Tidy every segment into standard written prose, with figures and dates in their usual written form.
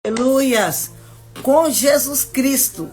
Aleluias! Com Jesus Cristo,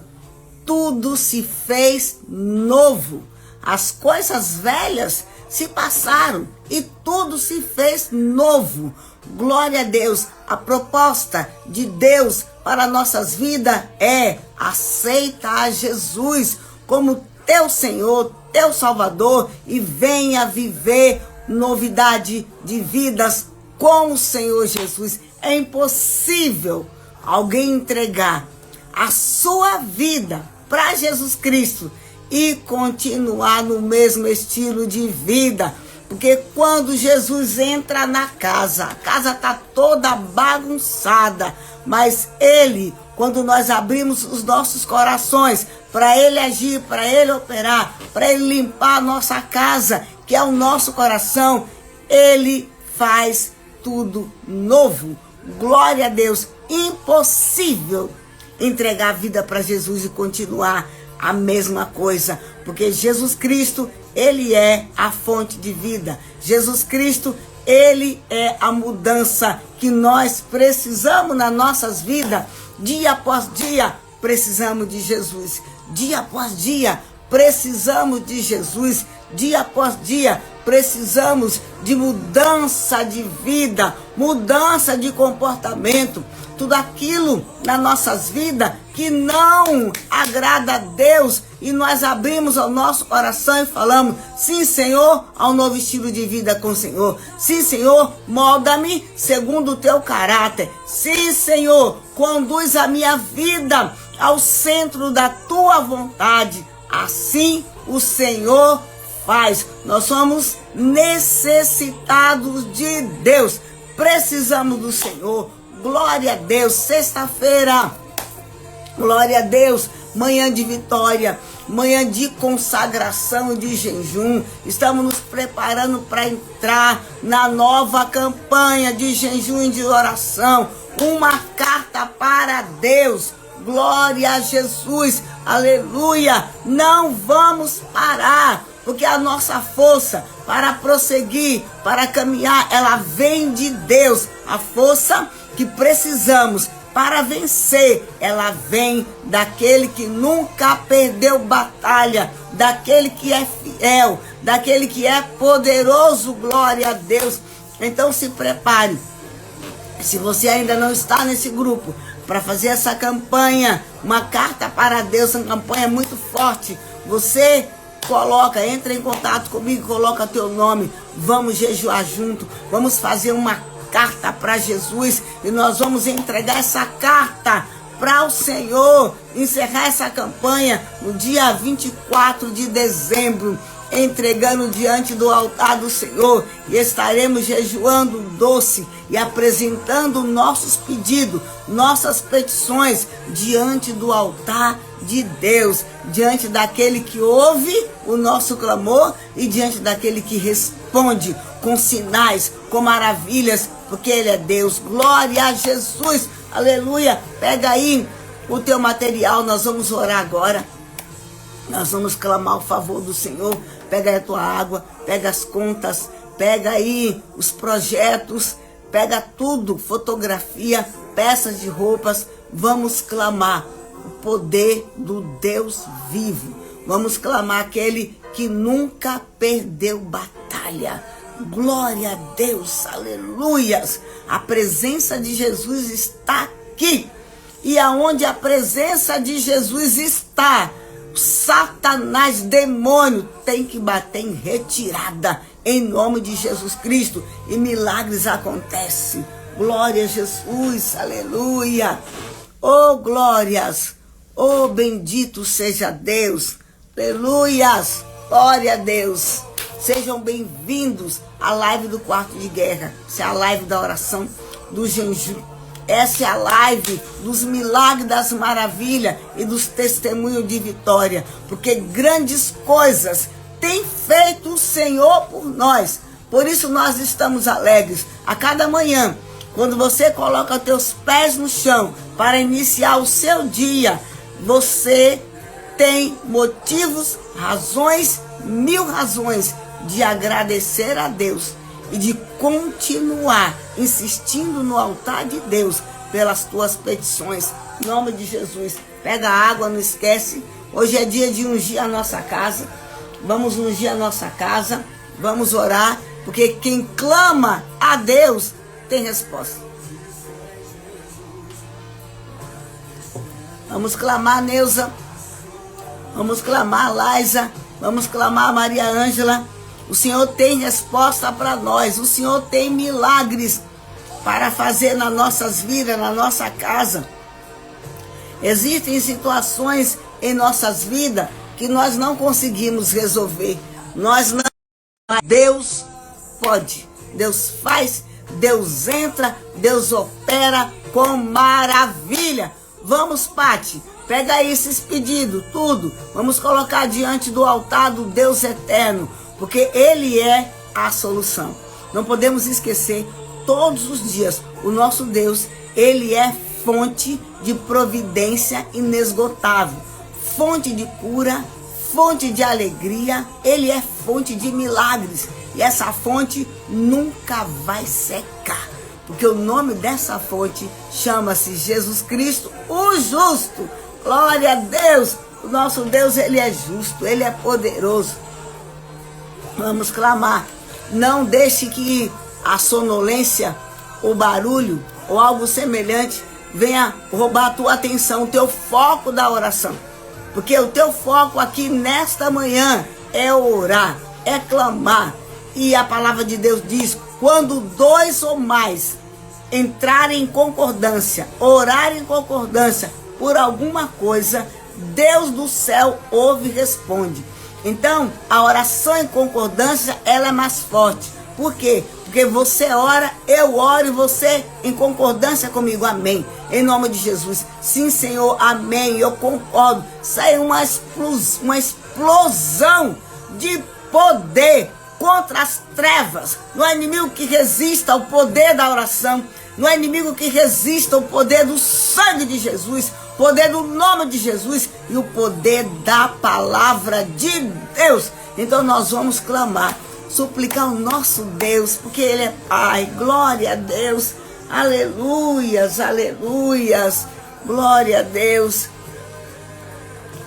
tudo se fez novo. As coisas velhas se passaram e tudo se fez novo. Glória a Deus! A proposta de Deus para nossas vidas é: aceita a Jesus como teu Senhor, teu Salvador e venha viver novidade de vidas com o Senhor Jesus. É impossível alguém entregar a sua vida para Jesus Cristo e continuar no mesmo estilo de vida. Porque quando Jesus entra na casa, a casa está toda bagunçada, mas Ele, quando nós abrimos os nossos corações para Ele agir, para Ele operar, para Ele limpar a nossa casa, que é o nosso coração, Ele faz tudo novo. Glória a Deus! Impossível entregar a vida para Jesus e continuar a mesma coisa, porque Jesus Cristo, Ele é a fonte de vida. Jesus Cristo, Ele é a mudança que nós precisamos nas nossas vidas. Dia após dia, precisamos de Jesus. Dia após dia, precisamos de Jesus. Dia após dia, precisamos de mudança de vida, mudança de comportamento. Tudo aquilo nas nossas vidas que não agrada a Deus, e nós abrimos o nosso coração e falamos: sim, Senhor, ao novo estilo de vida com o Senhor. Sim, Senhor, molda-me segundo o teu caráter. Sim, Senhor, conduz a minha vida ao centro da tua vontade. Assim o Senhor faz. Nós somos necessitados de Deus, precisamos do Senhor. Glória a Deus! Sexta-feira, glória a Deus, manhã de vitória, manhã de consagração e de jejum. Estamos nos preparando para entrar na nova campanha de jejum e de oração. Uma carta para Deus. Glória a Jesus, aleluia! Não vamos parar, porque a nossa força para prosseguir, para caminhar, ela vem de Deus. A força que precisamos para vencer, ela vem daquele que nunca perdeu batalha, daquele que é fiel, daquele que é poderoso. Glória a Deus! Então se prepare. Se você ainda não está nesse grupo, para fazer essa campanha, uma carta para Deus, uma campanha muito forte, você entra em contato comigo, coloca teu nome, vamos jejuar junto, vamos fazer uma carta para Jesus e nós vamos entregar essa carta para o Senhor, encerrar essa campanha no dia 24 de dezembro, entregando diante do altar do Senhor, e estaremos jejuando doce e apresentando nossos pedidos, nossas petições diante do altar de Deus, diante daquele que ouve o nosso clamor e diante daquele que responde com sinais, com maravilhas, porque Ele é Deus. Glória a Jesus, aleluia! Pega aí o teu material, nós vamos orar agora. Nós vamos clamar o favor do Senhor. Pega aí a tua água, pega as contas, pega aí os projetos, pega tudo, fotografia, peças de roupas. Vamos clamar o poder do Deus vivo. Vamos clamar aquele que nunca perdeu batalha. Glória a Deus, aleluias! A presença de Jesus está aqui. E aonde a presença de Jesus está, Satanás, demônio, tem que bater em retirada, em nome de Jesus Cristo, e milagres acontecem. Glória a Jesus, aleluia! Oh, glórias! Oh, bendito seja Deus! Aleluias! Glória a Deus! Sejam bem-vindos à live do Quarto de Guerra. Essa é a live da oração, do jejum. Essa é a live dos milagres, das maravilhas e dos testemunhos de vitória. Porque grandes coisas tem feito o Senhor por nós. Por isso nós estamos alegres a cada manhã. Quando você coloca teus pés no chão para iniciar o seu dia, você tem motivos, razões, 1000 razões de agradecer a Deus e de continuar insistindo no altar de Deus, pelas tuas petições. Em nome de Jesus. Pega a água, não esquece. Hoje é dia de ungir a nossa casa. Vamos ungir a nossa casa. Vamos orar. Porque quem clama a Deus tem resposta. Vamos clamar, Neuza. Vamos clamar, Laisa. Vamos clamar, Maria Ângela. O Senhor tem resposta para nós. O Senhor tem milagres para fazer nas nossas vidas, na nossa casa. Existem situações em nossas vidas que nós não conseguimos resolver. Nós não. Deus pode. Deus faz. Deus entra. Deus opera com maravilha. Vamos, Pati. Pega aí esses pedidos, tudo. Vamos colocar diante do altar do Deus eterno. Porque Ele é a solução. Não podemos esquecer, todos os dias, o nosso Deus, Ele é fonte de providência inesgotável. Fonte de cura, fonte de alegria. Ele é fonte de milagres. E essa fonte nunca vai secar. Porque o nome dessa fonte chama-se Jesus Cristo, o justo. Glória a Deus. O nosso Deus, Ele é justo, Ele é poderoso. Vamos clamar. Não deixe que a sonolência, o barulho ou algo semelhante venha roubar a tua atenção, o teu foco da oração. Porque o teu foco aqui nesta manhã é orar, é clamar. E a palavra de Deus diz, quando dois ou mais entrarem em concordância, orarem em concordância por alguma coisa, Deus do céu ouve e responde. Então, a oração em concordância, ela é mais forte. Por quê? Porque você ora, eu oro e você em concordância comigo. Amém. Em nome de Jesus. Sim, Senhor. Amém. Eu concordo. Sai uma explosão de poder contra as trevas. Não é inimigo que resista ao poder da oração. Não é inimigo que resista ao poder do sangue de Jesus. Poder do nome de Jesus e o poder da palavra de Deus. Então nós vamos clamar, suplicar o nosso Deus, porque Ele é Pai. Glória a Deus. Aleluias, aleluias. Glória a Deus.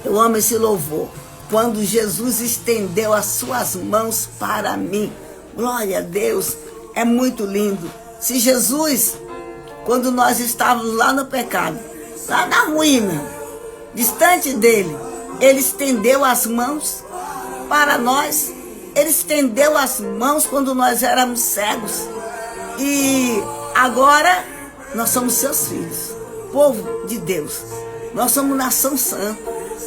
Eu amo esse louvor. Quando Jesus estendeu as suas mãos para mim. Glória a Deus. É muito lindo. Se Jesus, quando nós estávamos lá no pecado, lá na ruína, distante dele, Ele estendeu as mãos para nós. Ele estendeu as mãos quando nós éramos cegos. E agora nós somos seus filhos, povo de Deus. Nós somos nação santa,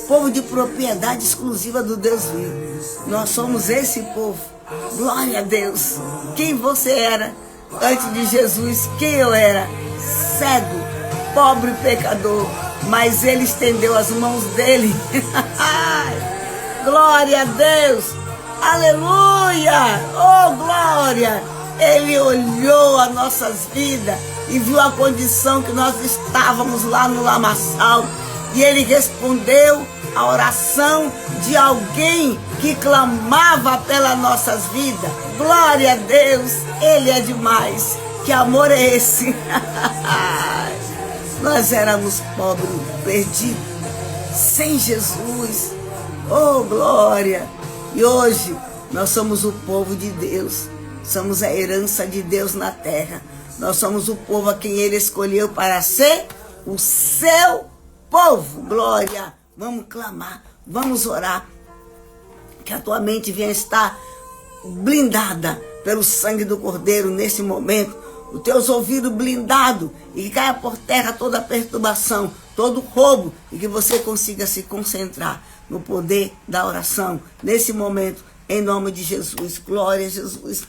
povo de propriedade exclusiva do Deus vivo. Nós somos esse povo. Glória a Deus. Quem você era antes de Jesus? Quem eu era? Cego, pobre pecador, mas Ele estendeu as mãos dele. Glória a Deus. Aleluia. Oh, glória. Ele olhou as nossas vidas e viu a condição que nós estávamos lá no lamaçal. E Ele respondeu a oração de alguém que clamava pelas nossas vidas. Glória a Deus. Ele é demais. Que amor é esse? Nós éramos pobres, perdidos, sem Jesus. Oh, glória! E hoje nós somos o povo de Deus. Somos a herança de Deus na terra. Nós somos o povo a quem Ele escolheu para ser o seu povo. Glória! Vamos clamar, vamos orar. Que a tua mente venha estar blindada pelo sangue do Cordeiro nesse momento. Os teus ouvidos blindados e que caia por terra toda perturbação, todo roubo e que você consiga se concentrar no poder da oração nesse momento, em nome de Jesus. Glória a Jesus.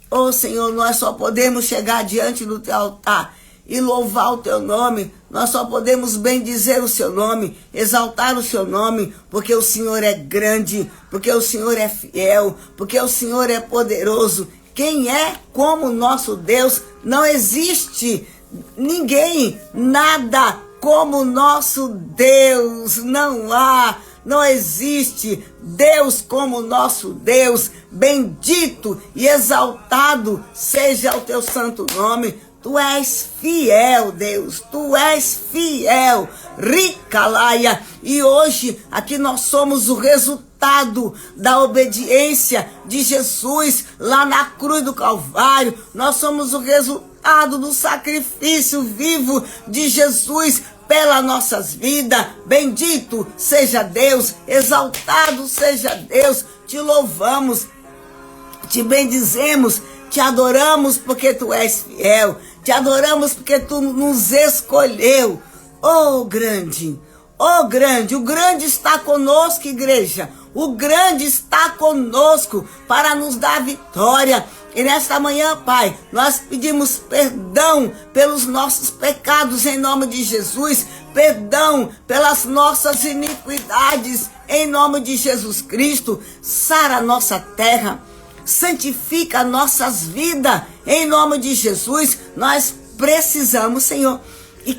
Oh Senhor, nós só podemos chegar diante do teu altar e louvar o teu nome. Nós só podemos bendizer o seu nome, exaltar o seu nome, porque o Senhor é grande, porque o Senhor é fiel, porque o Senhor é poderoso. Quem é como nosso Deus? Não existe ninguém, nada como nosso Deus. Não há, não existe Deus como nosso Deus. Bendito e exaltado seja o teu santo nome. Tu és fiel, Deus, Tu és fiel, Ricalaia. E hoje aqui nós somos o resultado da obediência de Jesus lá na cruz do Calvário. Nós somos o resultado do sacrifício vivo de Jesus pelas nossas vidas. Bendito seja Deus, exaltado seja Deus. Te louvamos, te bendizemos, te adoramos porque Tu és fiel. Te adoramos porque Tu nos escolheu. Oh grande, o grande está conosco, igreja. O grande está conosco para nos dar vitória. E nesta manhã, Pai, nós pedimos perdão pelos nossos pecados em nome de Jesus. Perdão pelas nossas iniquidades em nome de Jesus Cristo. Sara a nossa terra. Santifica nossas vidas em nome de Jesus. Nós precisamos, Senhor, e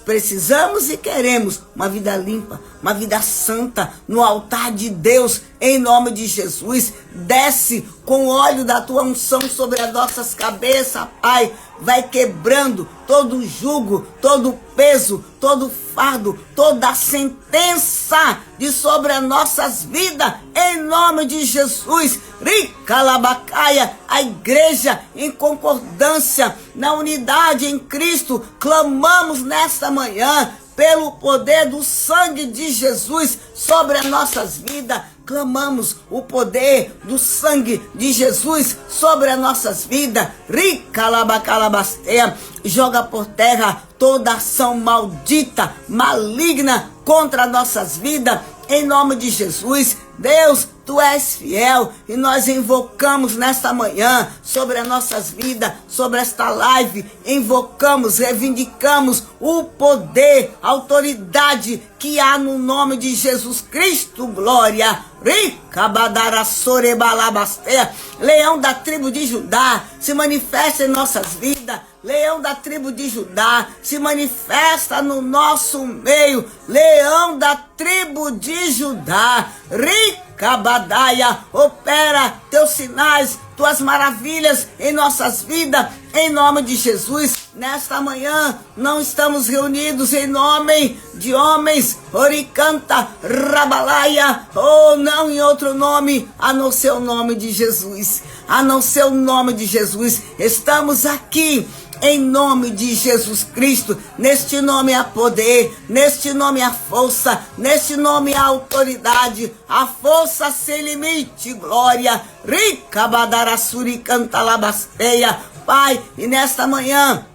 precisamos e queremos uma vida limpa, uma vida santa no altar de Deus, em nome de Jesus. Desce com o óleo da Tua unção sobre as nossas cabeças, Pai. Vai quebrando todo jugo, todo peso, todo fardo, toda sentença de sobre as nossas vidas, em nome de Jesus. Ricalabacaia, a igreja em concordância, na unidade em Cristo, clamamos nesta manhã pelo poder do sangue de Jesus sobre as nossas vidas. Clamamos o poder do sangue de Jesus sobre as nossas vidas. Ricalabacalabasteia. Joga por terra toda ação maldita, maligna contra as nossas vidas, em nome de Jesus. Deus, Tu és fiel e nós invocamos nesta manhã sobre as nossas vidas, sobre esta live, invocamos, reivindicamos o poder, a autoridade que há no nome de Jesus Cristo. Glória. Leão da tribo de Judá, se manifesta em nossas vidas. Leão da tribo de Judá, se manifesta no nosso meio. Leão da tribo de Judá, Ricabadaia, opera Teus sinais, Tuas maravilhas em nossas vidas, em nome de Jesus. Nesta manhã não estamos reunidos em nome de homens, Oricanta, Rabalaia, ou não em outro nome, a não ser o nome de Jesus, a não ser o nome de Jesus. Estamos aqui em nome de Jesus Cristo. Neste nome há poder, neste nome há força, neste nome há autoridade, a força sem limite. Glória. Ricabadarassuri cantalabasteia. Pai, e nesta manhã,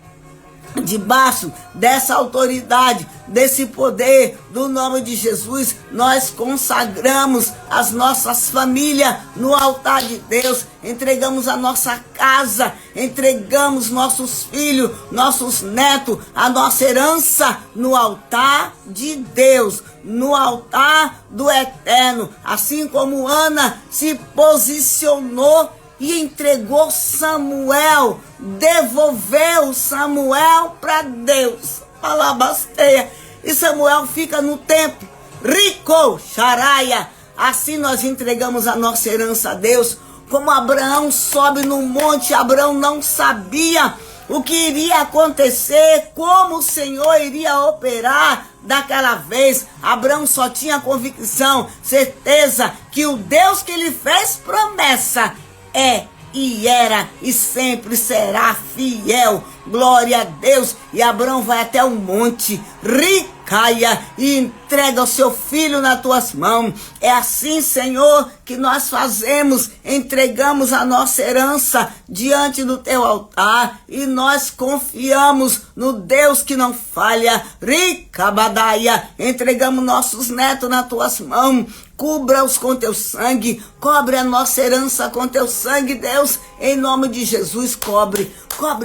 debaixo dessa autoridade, desse poder do nome de Jesus, nós consagramos as nossas famílias no altar de Deus, entregamos a nossa casa, entregamos nossos filhos, nossos netos, a nossa herança no altar de Deus, no altar do Eterno, assim como Ana se posicionou e entregou Samuel, devolveu Samuel para Deus. Alabasteia. E Samuel fica no templo. Rico, Xaraia. Assim nós entregamos a nossa herança a Deus. Como Abraão sobe no monte, Abraão não sabia o que iria acontecer, como o Senhor iria operar daquela vez. Abraão só tinha convicção, certeza que o Deus que lhe fez promessa é e era e sempre será fiel. Glória a Deus. E Abraão vai até o monte, Ricaia, e entrega o seu filho nas tuas mãos. É assim, Senhor, que nós fazemos, entregamos a nossa herança diante do teu altar e nós confiamos no Deus que não falha. Ricabadaia, entregamos nossos netos nas tuas mãos. Cubra-os com teu sangue, cobre a nossa herança com teu sangue, Deus, em nome de Jesus. Cobre,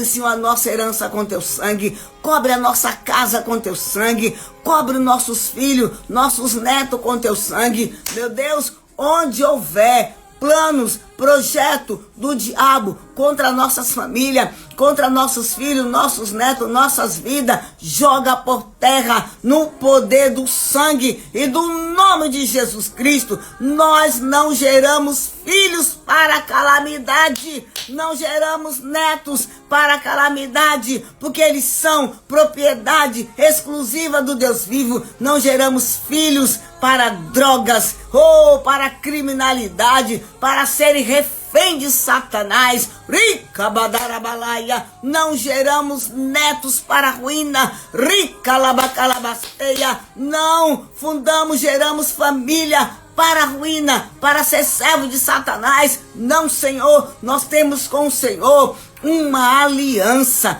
Senhor, a nossa herança com teu sangue, cobre a nossa casa com teu sangue, cobre nossos filhos, nossos netos com teu sangue. Meu Deus, onde houver planos, projeto do diabo contra nossas famílias, contra nossos filhos, nossos netos, nossas vidas, joga por terra no poder do sangue e do nome de Jesus Cristo. Nós não geramos filhos para a calamidade, não geramos netos para a calamidade, porque eles são propriedade exclusiva do Deus vivo. Não geramos filhos para drogas ou para criminalidade, para serem refém de Satanás. Rica badarabalaia. Não geramos netos para a ruína. Rica labacalabasteia. Não fundamos, geramos família para a ruína, para ser servo de Satanás. Não, Senhor, nós temos com o Senhor uma aliança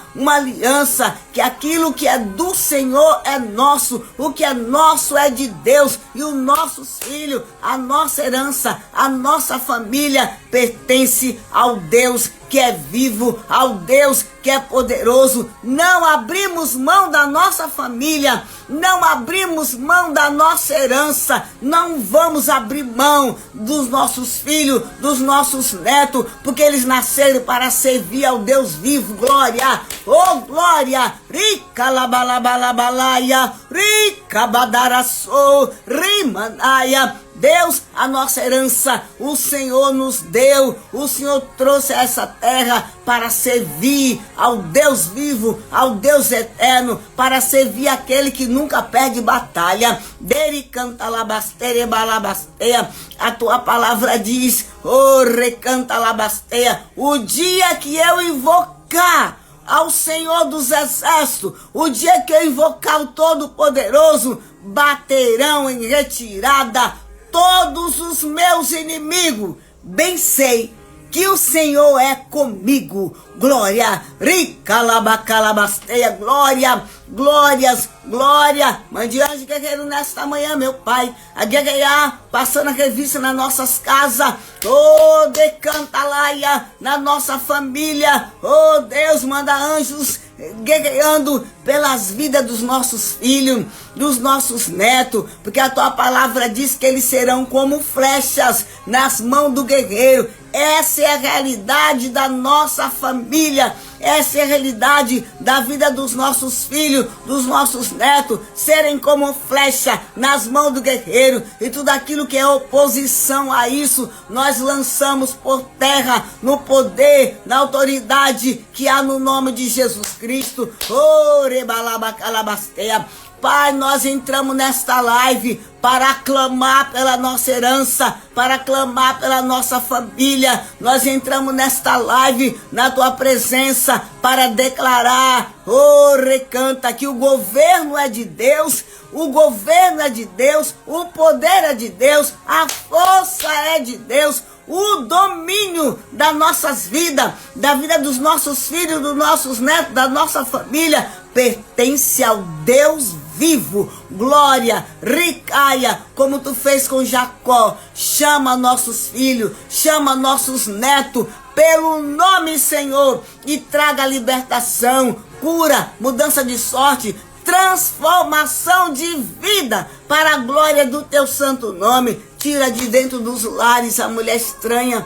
que aquilo que é do Senhor é nosso, o que é nosso é de Deus, e os nossos filhos, a nossa herança, a nossa família pertence ao Deus que é vivo, ao Deus que é poderoso. Não abrimos mão da nossa família, não abrimos mão da nossa herança, não vamos abrir mão dos nossos filhos, dos nossos netos, porque eles nasceram para servir ao Deus vivo. Glória, oh glória, rica labalabalaia, rica badaraçô, rimanaia. Deus, a nossa herança, o Senhor nos deu, o Senhor trouxe a essa terra para servir ao Deus vivo, ao Deus eterno, para servir aquele que nunca perde batalha. Dele canta labasteia, balabasteia. A tua palavra diz, oh, recanta labasteia, o dia que eu invocar ao Senhor dos Exércitos, o dia que eu invocar o Todo-Poderoso, baterão em retirada todos os meus inimigos. Bem sei que o Senhor é comigo. Glória, rica labacalabasteia, glória, glórias, glória. Mãe de anjo guerreiro nesta manhã, meu Pai, a guerrear, passando a revista nas nossas casas, oh, decantalaia, na nossa família, oh, Deus, manda anjos guerreando pelas vidas dos nossos filhos, dos nossos netos, porque a tua palavra diz que eles serão como flechas nas mãos do guerreiro. Essa é a realidade da nossa família, essa é a realidade da vida dos nossos filhos, dos nossos netos, serem como flecha nas mãos do guerreiro, e tudo aquilo que é oposição a isso, nós lançamos por terra, no poder, na autoridade que há no nome de Jesus Cristo. Oh, rebalabacalabasteia. Pai, nós entramos nesta live para clamar pela nossa herança, para clamar pela nossa família. Nós entramos nesta live na tua presença para declarar, oh, recanta, que o governo é de Deus, o governo é de Deus, o poder é de Deus, a força é de Deus, o domínio das nossas vidas, da vida dos nossos filhos, dos nossos netos, da nossa família, pertence ao Deus vivo. Glória, ricaia, como tu fez com Jacó. Chama nossos filhos, chama nossos netos pelo nome, Senhor, e traga libertação, cura, mudança de sorte, transformação de vida para a glória do teu santo nome. Tira de dentro dos lares a mulher estranha,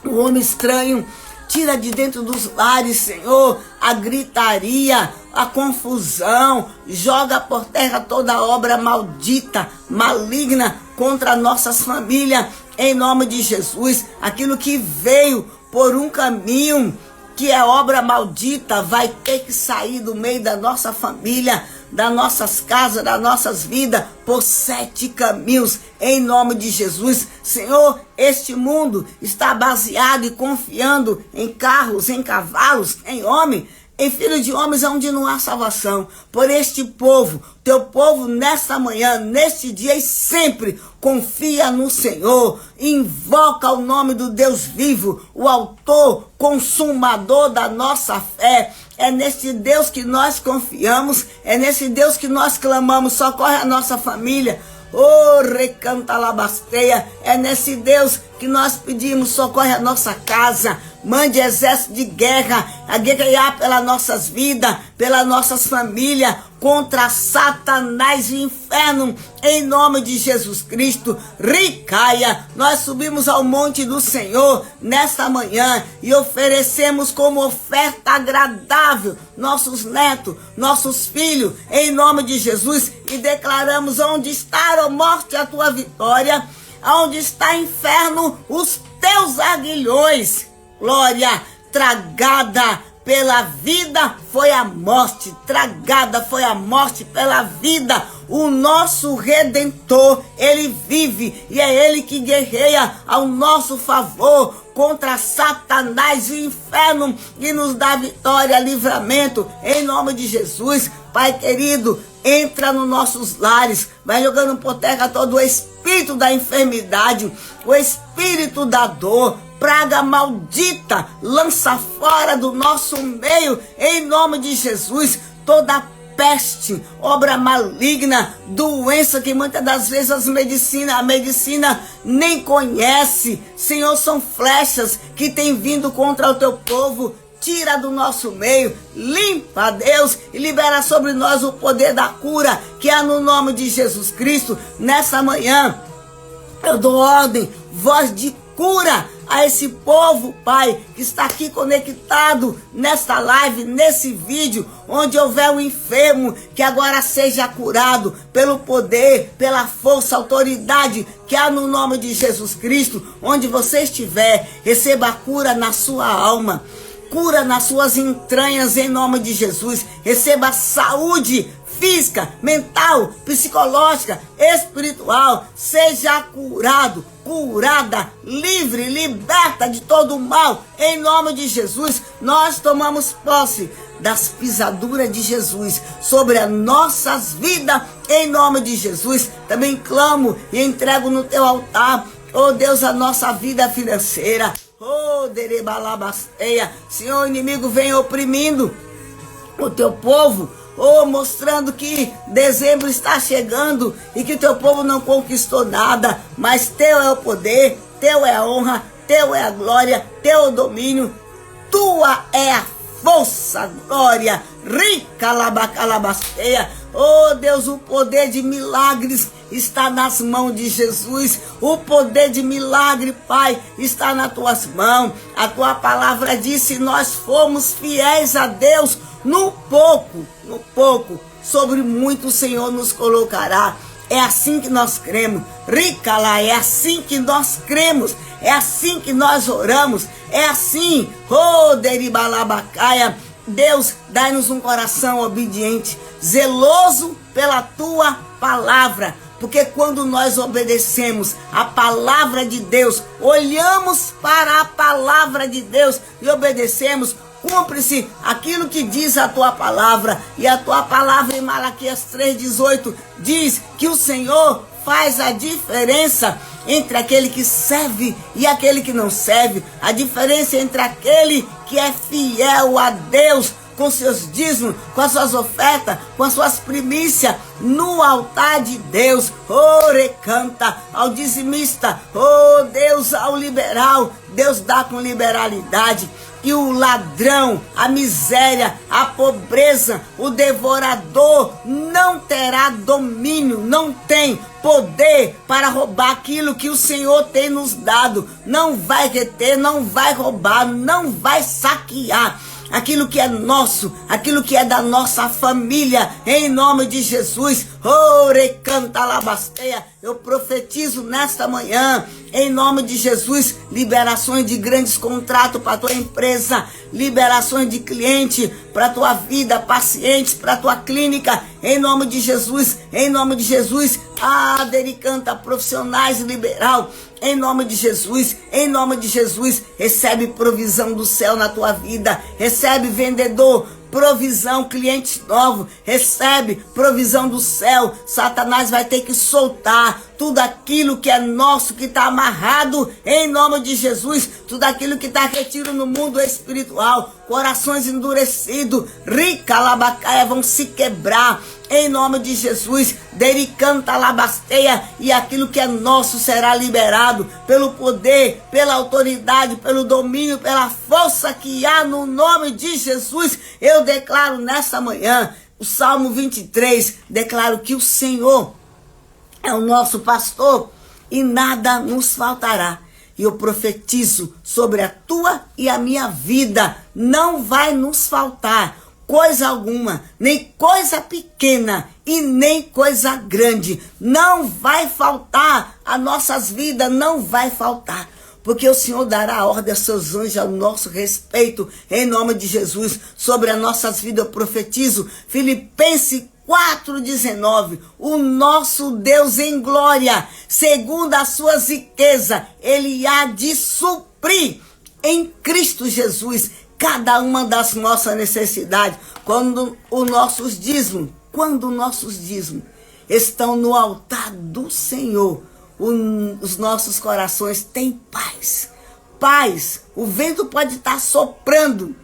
o homem estranho. Tira de dentro dos lares, Senhor, a gritaria, a confusão. Joga por terra toda obra maldita, maligna contra nossas famílias. Em nome de Jesus, aquilo que veio por um caminho que é obra maldita, vai ter que sair do meio da nossa família, das nossas casas, das nossas vidas, por 7 caminhos, em nome de Jesus. Senhor, este mundo está baseado e confiando em carros, em cavalos, em homem, em filhos de homens, onde não há salvação. Por este povo, teu povo, nesta manhã, neste dia e sempre, confia no Senhor, invoca o nome do Deus vivo, o autor, consumador da nossa fé. É nesse Deus que nós confiamos, é nesse Deus que nós clamamos, socorre a nossa família. Oh, recanta labasteia, é nesse Deus que nós pedimos, socorre a nossa casa. mande exército de guerra, a guerrear pelas nossas vidas, pelas nossas famílias, contra Satanás e o inferno, em nome de Jesus Cristo. Ricaia, nós subimos ao monte do Senhor nesta manhã e oferecemos como oferta agradável nossos netos, nossos filhos, em nome de Jesus, e declaramos: onde está, ó morte, a tua vitória, onde está, inferno, os teus aguilhões. Glória, tragada pela vida foi a morte, tragada foi a morte pela vida. O nosso Redentor, ele vive e é ele que guerreia ao nosso favor contra Satanás e o inferno e nos dá vitória, livramento, em nome de Jesus. Pai querido, entra nos nossos lares, vai jogando por terra todo o espírito da enfermidade, o espírito da dor, praga maldita, lança fora do nosso meio, em nome de Jesus, toda peste, obra maligna, doença que muitas das vezes a medicina nem conhece. Senhor, são flechas que têm vindo contra o teu povo. Tira do nosso meio, limpa, Deus, e libera sobre nós o poder da cura, que é no nome de Jesus Cristo. Nessa manhã, eu dou ordem, voz de cura a esse povo, Pai, que está aqui conectado nesta live, nesse vídeo, onde houver um enfermo, que agora seja curado pelo poder, pela força, autoridade que há no nome de Jesus Cristo. Onde você estiver, receba a cura na sua alma, cura nas suas entranhas, em nome de Jesus. Receba saúde física, mental, psicológica, espiritual. Seja curado, curada, livre, liberta de todo o mal, em nome de Jesus. Nós tomamos posse das pisaduras de Jesus sobre as nossas vidas, em nome de Jesus. Também clamo e entrego no teu altar, oh Deus, a nossa vida financeira. Oh, derebalabasteia, Senhor, o inimigo vem oprimindo o teu povo, oh, mostrando que dezembro está chegando e que o teu povo não conquistou nada, mas teu é o poder, teu é a honra, teu é a glória, teu é o domínio, tua é a força, glória, rica labacalabasteia. Oh Deus, o poder de milagres está nas mãos de Jesus. O poder de milagre, Pai, está nas tuas mãos. A tua palavra diz: se nós formos fiéis a Deus no pouco, sobre muito o Senhor nos colocará. É assim que nós cremos. Rica lá, é assim que nós cremos. É assim que nós oramos. É assim. Oh, deribalabacaia. Deus, dai-nos um coração obediente, zeloso pela tua palavra. Porque quando nós obedecemos a palavra de Deus, olhamos para a palavra de Deus e obedecemos, cumpre-se aquilo que diz a tua palavra. E a tua palavra em Malaquias 3,18 diz que o Senhor faz a diferença entre aquele que serve e aquele que não serve. A diferença entre aquele que é fiel a Deus, com seus dízimos, com as suas ofertas, com as suas primícias no altar de Deus. Oh, recanta ao dizimista. Oh, Deus, ao liberal, Deus dá com liberalidade. E o ladrão, a miséria, a pobreza, o devorador não terá domínio, não tem poder para roubar aquilo que o Senhor tem nos dado. Não vai reter, não vai roubar, não vai saquear aquilo que é nosso, aquilo que é da nossa família, em nome de Jesus. Oh, recanta labasteia. Eu profetizo nesta manhã, em nome de Jesus, liberações de grandes contratos para a tua empresa, liberações de cliente para a tua vida, pacientes para a tua clínica, em nome de Jesus, em nome de Jesus. Dericanta, profissionais liberal, em nome de Jesus, em nome de Jesus. Recebe provisão do céu na tua vida, recebe vendedor, provisão, cliente novo, recebe provisão do céu. Satanás vai ter que soltar tudo aquilo que é nosso, que está amarrado, em nome de Jesus. tudo aquilo que está retiro no mundo espiritual, corações endurecidos, rica labacaia, vão se quebrar, em nome de Jesus. Dericanta labasteia, e aquilo que é nosso será liberado pelo poder, pela autoridade, pelo domínio, pela força que há no nome de Jesus. Eu declaro nessa manhã, o Salmo 23, declaro que o Senhor é o nosso pastor e nada nos faltará. E eu profetizo sobre a tua e a minha vida, não vai nos faltar coisa alguma, nem coisa pequena e nem coisa grande. Não vai faltar a nossas vidas, não vai faltar. Porque o Senhor dará ordem aos seus anjos ao nosso respeito, em nome de Jesus, sobre as nossas vidas. Eu profetizo, Filipenses 4,19, o nosso Deus em glória, segundo as suas riquezas, Ele há de suprir em Cristo Jesus cada uma das nossas necessidades. Quando os nossos dízimos estão no altar do Senhor, os nossos corações têm paz. Paz, o vento pode estar soprando,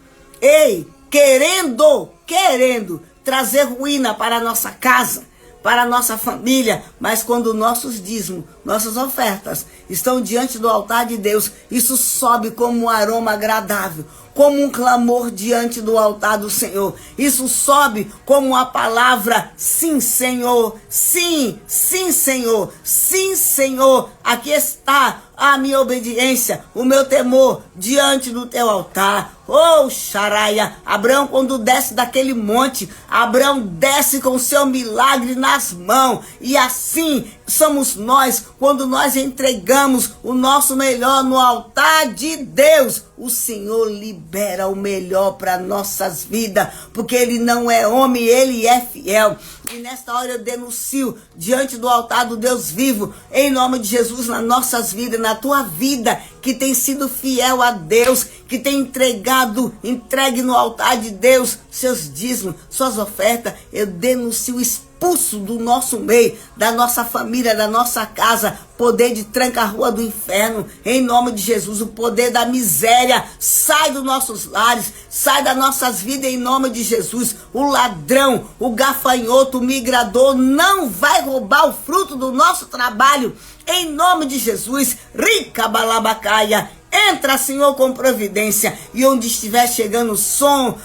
querendo trazer ruína para a nossa casa, para a nossa família, mas quando nossos dízimos, nossas ofertas estão diante do altar de Deus, isso sobe como um aroma agradável, como um clamor diante do altar do Senhor. Isso sobe como uma palavra: sim, Senhor, sim, sim, Senhor, sim, Senhor, aqui está a minha obediência, o meu temor diante do teu altar. Oh, Xaraia, Abraão, quando desce daquele monte, Abraão desce com o seu milagre nas mãos. E assim somos nós, quando nós entregamos o nosso melhor no altar de Deus. O Senhor libera o melhor para nossas vidas, porque Ele não é homem, Ele é fiel. E nesta hora eu denuncio diante do altar do Deus vivo, em nome de Jesus, nas nossas vidas, na tua vida, que tem sido fiel a Deus, que tem entregue no altar de Deus seus dízimos, suas ofertas. Eu denuncio expulso do nosso meio, da nossa família, da nossa casa, poder de tranca-rua do inferno, em nome de Jesus. O poder da miséria sai dos nossos lares, sai das nossas vidas, em nome de Jesus. O ladrão, o gafanhoto, o migrador não vai roubar o fruto do nosso trabalho, em nome de Jesus. Rica balabacaia, entra, Senhor, com providência. E onde estiver chegando o som,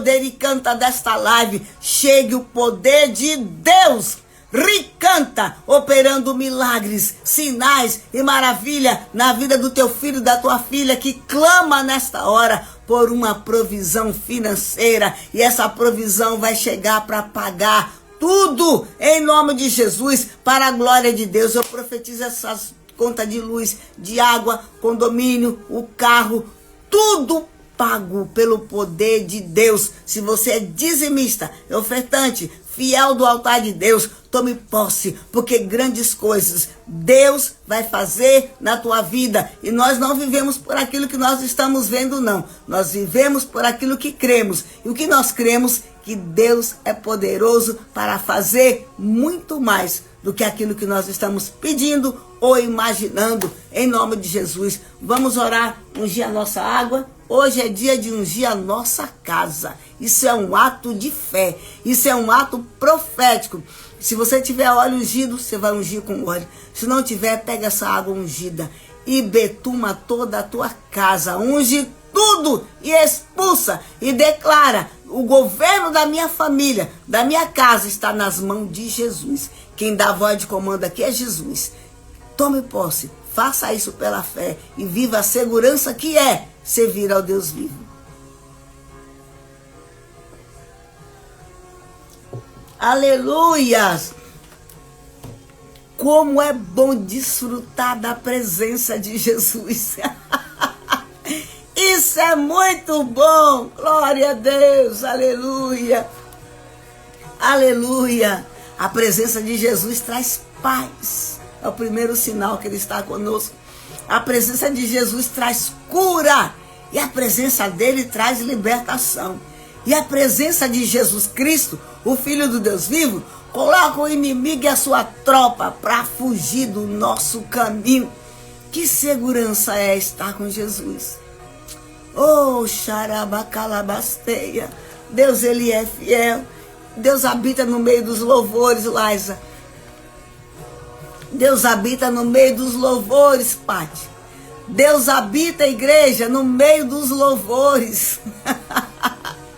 dericanta desta live, chegue o poder de Deus. Ricanta, operando milagres, sinais e maravilha na vida do teu filho, da tua filha, que clama nesta hora por uma provisão financeira. E essa provisão vai chegar para pagar tudo, em nome de Jesus, para a glória de Deus. Eu profetizo essas contas de luz, de água, condomínio, o carro, tudo pago pelo poder de Deus. Se você é dizimista, é ofertante, fiel do altar de Deus, tome posse, porque grandes coisas Deus vai fazer na tua vida. E nós não vivemos por aquilo que nós estamos vendo, não. Nós vivemos por aquilo que cremos. E o que nós cremos? Que Deus é poderoso para fazer muito mais do que aquilo que nós estamos pedindo ou imaginando, em nome de Jesus. Vamos orar, ungir a nossa água. Hoje é dia de ungir a nossa casa. Isso é um ato de fé, isso é um ato profético. Se você tiver óleo ungido, você vai ungir com óleo. Se não tiver, pega essa água ungida e betuma toda a tua casa. Unge tudo e expulsa e declara: o governo da minha família, da minha casa, está nas mãos de Jesus. Quem dá a voz de comando aqui é Jesus. Tome posse, faça isso pela fé e viva a segurança que é servir ao Deus vivo. Aleluias! Como é bom desfrutar da presença de Jesus. Isso é muito bom. Glória a Deus. Aleluia. Aleluia. A presença de Jesus traz paz. É o primeiro sinal que Ele está conosco. A presença de Jesus traz cura. E a presença dele traz libertação. E a presença de Jesus Cristo, o Filho do Deus vivo, coloca o inimigo e a sua tropa para fugir do nosso caminho. Que segurança é estar com Jesus. Oh, xarabacalabasteia. Deus, Ele é fiel. Deus habita no meio dos louvores, Laisa. Deus habita no meio dos louvores, Pati. Deus habita a igreja no meio dos louvores.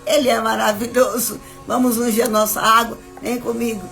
Ele é maravilhoso. Vamos ungir a nossa água. Vem comigo.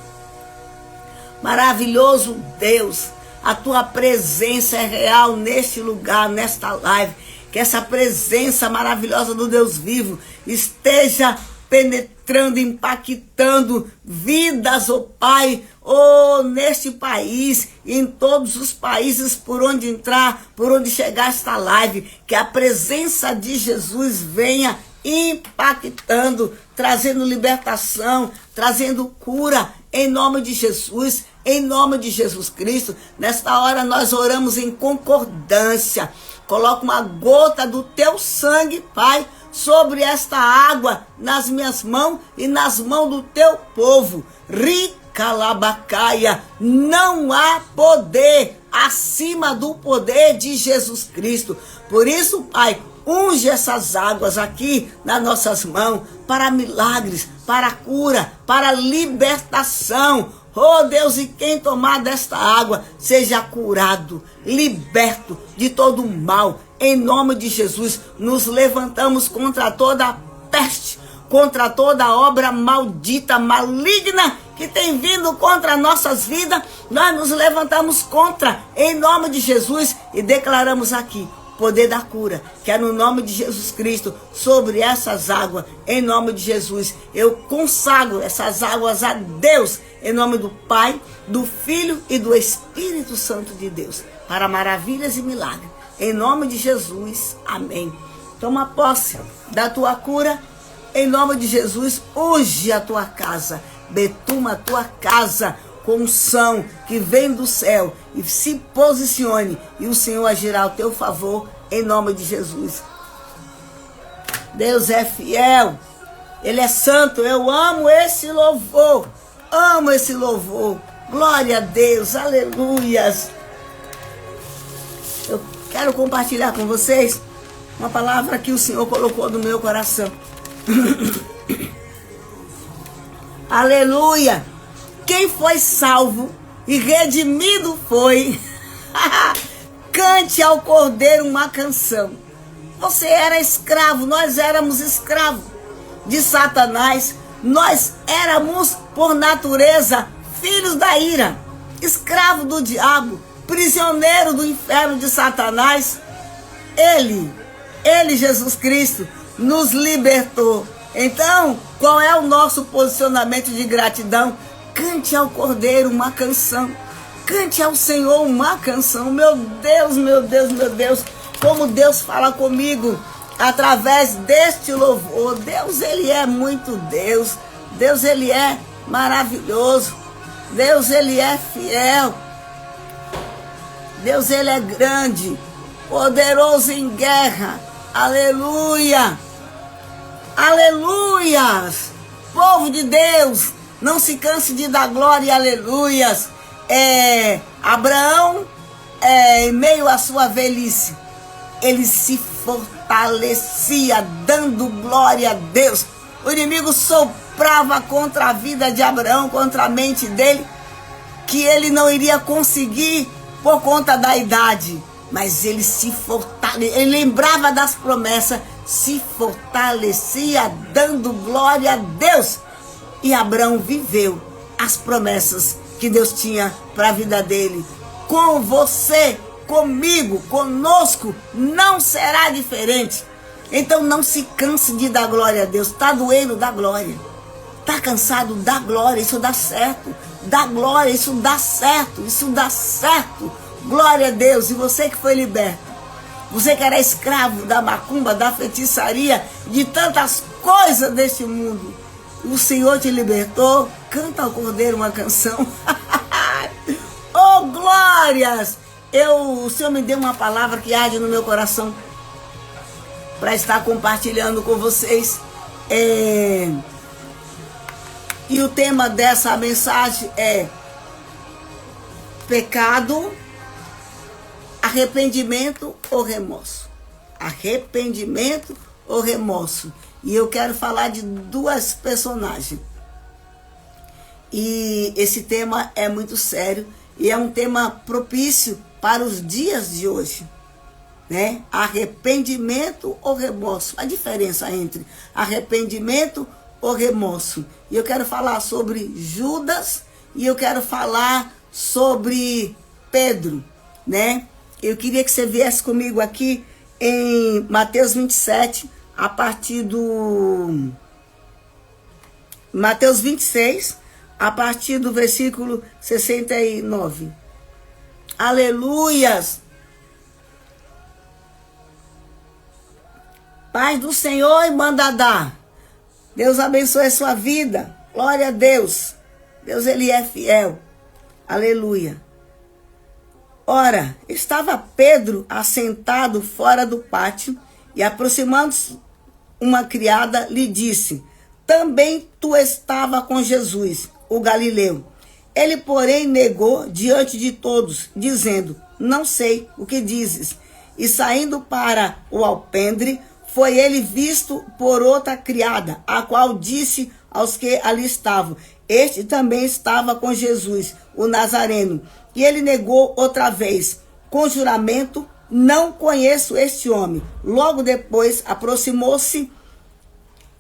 Maravilhoso Deus. A tua presença é real neste lugar, nesta live. Que essa presença maravilhosa do Deus vivo esteja penetrando, impactando vidas, oh Pai, oh, neste país e em todos os países por onde entrar, por onde chegar esta live. Que a presença de Jesus venha impactando, trazendo libertação, trazendo cura, em nome de Jesus, em nome de Jesus Cristo. Nesta hora nós oramos em concordância. Coloca uma gota do teu sangue, Pai, sobre esta água, nas minhas mãos e nas mãos do teu povo. Ricalabacaia, não há poder acima do poder de Jesus Cristo. Por isso, Pai, unge essas águas aqui nas nossas mãos para milagres, para cura, para libertação. Oh Deus, e quem tomar desta água seja curado, liberto de todo o mal. Em nome de Jesus, nos levantamos contra toda peste, contra toda obra maldita, maligna que tem vindo contra nossas vidas. Nós nos levantamos contra, em nome de Jesus, e declaramos aqui poder da cura, que é no nome de Jesus Cristo, sobre essas águas, em nome de Jesus. Eu consagro essas águas a Deus, em nome do Pai, do Filho e do Espírito Santo de Deus, para maravilhas e milagres, em nome de Jesus, amém. Toma posse da tua cura, em nome de Jesus. Unge a tua casa, betuma a tua casa, com unção que vem do céu, e se posicione, e o Senhor agirá ao teu favor, em nome de Jesus. Deus é fiel, Ele é santo. Eu amo esse louvor, amo esse louvor. Glória a Deus, aleluias. Eu quero compartilhar com vocês uma palavra que o Senhor colocou no meu coração. Aleluia. Quem foi salvo e redimido foi. Cante ao Cordeiro uma canção. Você era escravo, nós éramos escravos de Satanás. Nós éramos, por natureza, filhos da ira, escravo do diabo, prisioneiro do inferno de Satanás. Ele, Jesus Cristo, nos libertou. Então, qual é o nosso posicionamento de gratidão? Cante ao Cordeiro uma canção. Cante ao Senhor uma canção. Meu Deus, meu Deus, meu Deus. Como Deus fala comigo através deste louvor. Deus, Ele é muito Deus. Deus, Ele é maravilhoso. Deus, Ele é fiel. Deus, Ele é grande, poderoso em guerra. Aleluia. Aleluias. Povo de Deus, não se canse de dar glória e aleluias. Abraão, em meio à sua velhice, ele se fortalecia dando glória a Deus. O inimigo soprava contra a vida de Abraão, contra a mente dele, que ele não iria conseguir por conta da idade. Mas ele se fortalecia, ele lembrava das promessas, se fortalecia dando glória a Deus. E Abraão viveu as promessas que Deus tinha para a vida dele. Com você, comigo, conosco, não será diferente. Então não se canse de dar glória a Deus. Está doendo, dá glória. Está cansado, dá glória, isso dá certo. Dá glória, isso dá certo, isso dá certo. Glória a Deus. E você que foi liberto, você que era escravo da macumba, da feitiçaria, de tantas coisas deste mundo, o Senhor te libertou. Canta ao Cordeiro uma canção. Oh, glórias! O Senhor me deu uma palavra que arde no meu coração para estar compartilhando com vocês. E o tema dessa mensagem é pecado, arrependimento ou remorso. Arrependimento ou remorso. E eu quero falar de duas personagens. E esse tema é muito sério e é um tema propício para os dias de hoje, né? Arrependimento ou remorso. A diferença entre arrependimento ou remorso. E eu quero falar sobre Judas e eu quero falar sobre Pedro, né? Eu queria que você viesse comigo aqui em Mateus 27, a partir do Mateus 26, a partir do versículo 69. Aleluias! Paz do Senhor e manda dar. Deus abençoe a sua vida. Glória a Deus. Deus, Ele é fiel. Aleluia. Ora, estava Pedro assentado fora do pátio e, aproximando-se, uma criada lhe disse: também tu estava com Jesus, o Galileu. Ele, porém, negou diante de todos, dizendo: não sei o que dizes. E saindo para o alpendre, foi ele visto por outra criada, a qual disse aos que ali estavam: este também estava com Jesus, o Nazareno. E ele negou outra vez, com juramento: não conheço este homem. Logo depois aproximou-se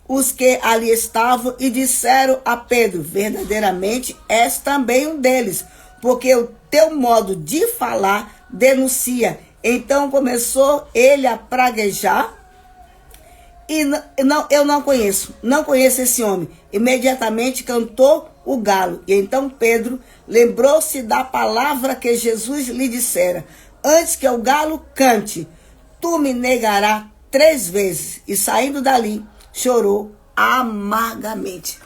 os que ali estavam e disseram a Pedro: verdadeiramente és também um deles, porque o teu modo de falar denuncia. Então começou ele a praguejar e eu não conheço esse homem. Imediatamente cantou o galo. E então Pedro lembrou-se da palavra que Jesus lhe dissera: antes que o galo cante, tu me negarás 3 vezes. E saindo dali, chorou amargamente.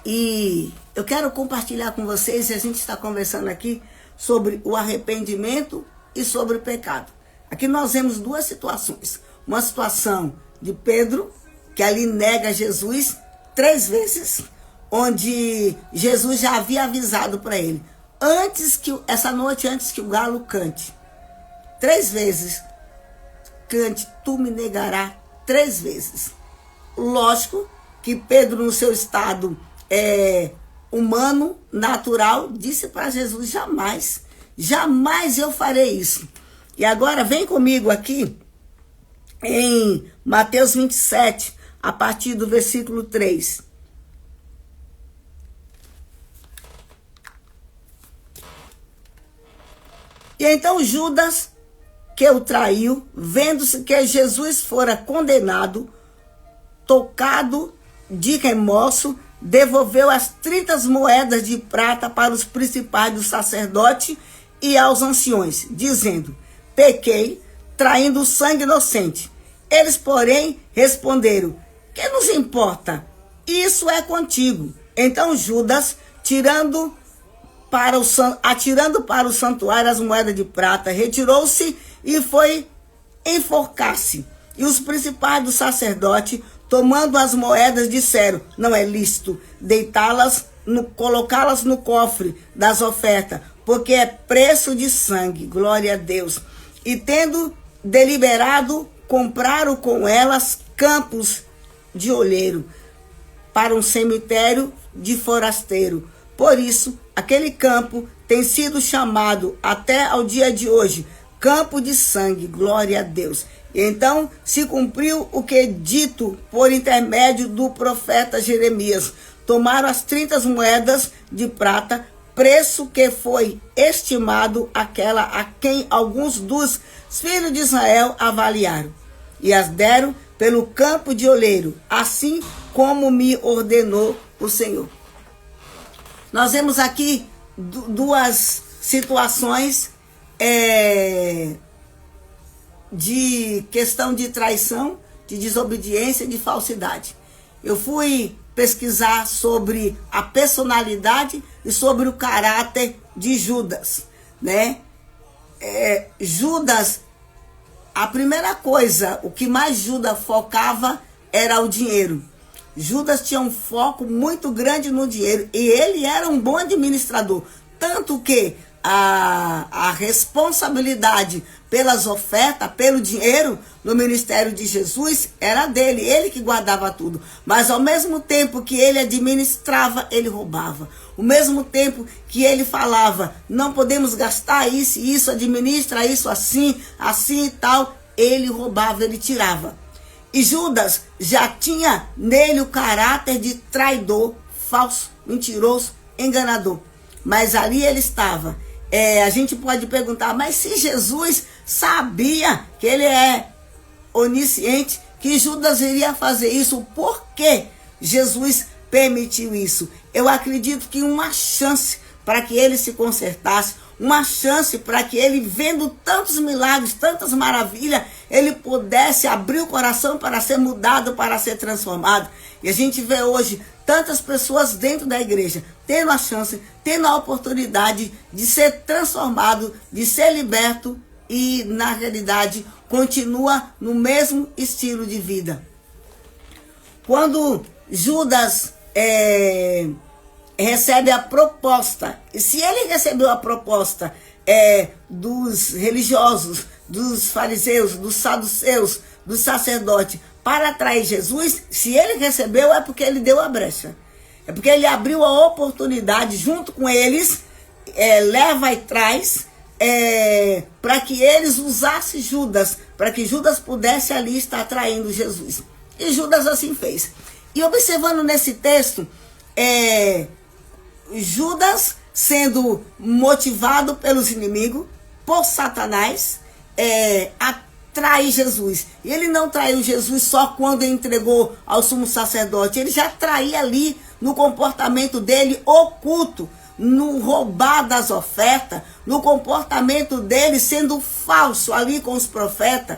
E eu quero compartilhar com vocês, e a gente está conversando aqui sobre o arrependimento e sobre o pecado. Aqui nós vemos 2 situações. Uma situação de Pedro, que ali nega Jesus 3 vezes, onde Jesus já havia avisado para ele: essa noite, antes que o galo cante, 3 vezes, cante, tu me negarás 3 vezes. Lógico que Pedro, no seu estado humano, natural, disse para Jesus: jamais eu farei isso. E agora vem comigo aqui em Mateus 27, a partir do versículo 3. E então Judas, que o traiu, vendo-se que Jesus fora condenado, tocado de remorso, devolveu as 30 moedas de prata para os principais do sacerdote e aos anciões, dizendo: pequei, traindo sangue inocente. Eles, porém, responderam: que nos importa? Isso é contigo. Então Judas, atirando para o santuário as moedas de prata, retirou-se e foi enforcar-se. E os principais do sacerdote, tomando as moedas, disseram: não é lícito colocá-las no cofre das ofertas, porque é preço de sangue. Glória a Deus. E tendo deliberado, compraram com elas campos de olheiro para um cemitério de forasteiro. Por isso, aquele campo tem sido chamado até ao dia de hoje campo de sangue. Glória a Deus. E então se cumpriu o que é dito por intermédio do profeta Jeremias. Tomaram as 30 moedas de prata, preço que foi estimado àquela a quem alguns dos filhos de Israel avaliaram, e as deram pelo campo de oleiro, assim como me ordenou o Senhor. Nós vemos aqui 2 situações de questão de traição, de desobediência e de falsidade. Eu fui pesquisar sobre a personalidade e sobre o caráter de Judas, né? Judas, a primeira coisa, o que mais Judas focava era o dinheiro. Judas tinha um foco muito grande no dinheiro e ele era um bom administrador. Tanto que a responsabilidade pelas ofertas, pelo dinheiro no ministério de Jesus era dele, ele que guardava tudo. Mas ao mesmo tempo que ele administrava, ele roubava. Ao mesmo tempo que ele falava, não podemos gastar isso, administra isso assim, assim e tal, ele roubava, ele tirava. E Judas já tinha nele o caráter de traidor, falso, mentiroso, enganador. Mas ali ele estava. A gente pode perguntar, mas se Jesus sabia que ele é onisciente, que Judas iria fazer isso, por que Jesus permitiu isso? Eu acredito que uma chance para que ele se consertasse, uma chance para que ele, vendo tantos milagres, tantas maravilhas, ele pudesse abrir o coração para ser mudado, para ser transformado. E a gente vê hoje tantas pessoas dentro da igreja tendo a chance, tendo a oportunidade de ser transformado, de ser liberto e, na realidade, continua no mesmo estilo de vida. Quando Judas recebe a proposta, e se ele recebeu a proposta dos religiosos, dos fariseus, dos saduceus, dos sacerdotes, para atrair Jesus, se ele recebeu é porque ele deu a brecha. É porque ele abriu a oportunidade junto com eles, leva e traz, para que eles usassem Judas, para que Judas pudesse ali estar atraindo Jesus. E Judas assim fez. E observando nesse texto, Judas sendo motivado pelos inimigos, por Satanás, trai Jesus. E ele não traiu Jesus só quando entregou ao sumo sacerdote. Ele já traía ali no comportamento dele oculto, no roubar das ofertas, no comportamento dele sendo falso ali com os profetas.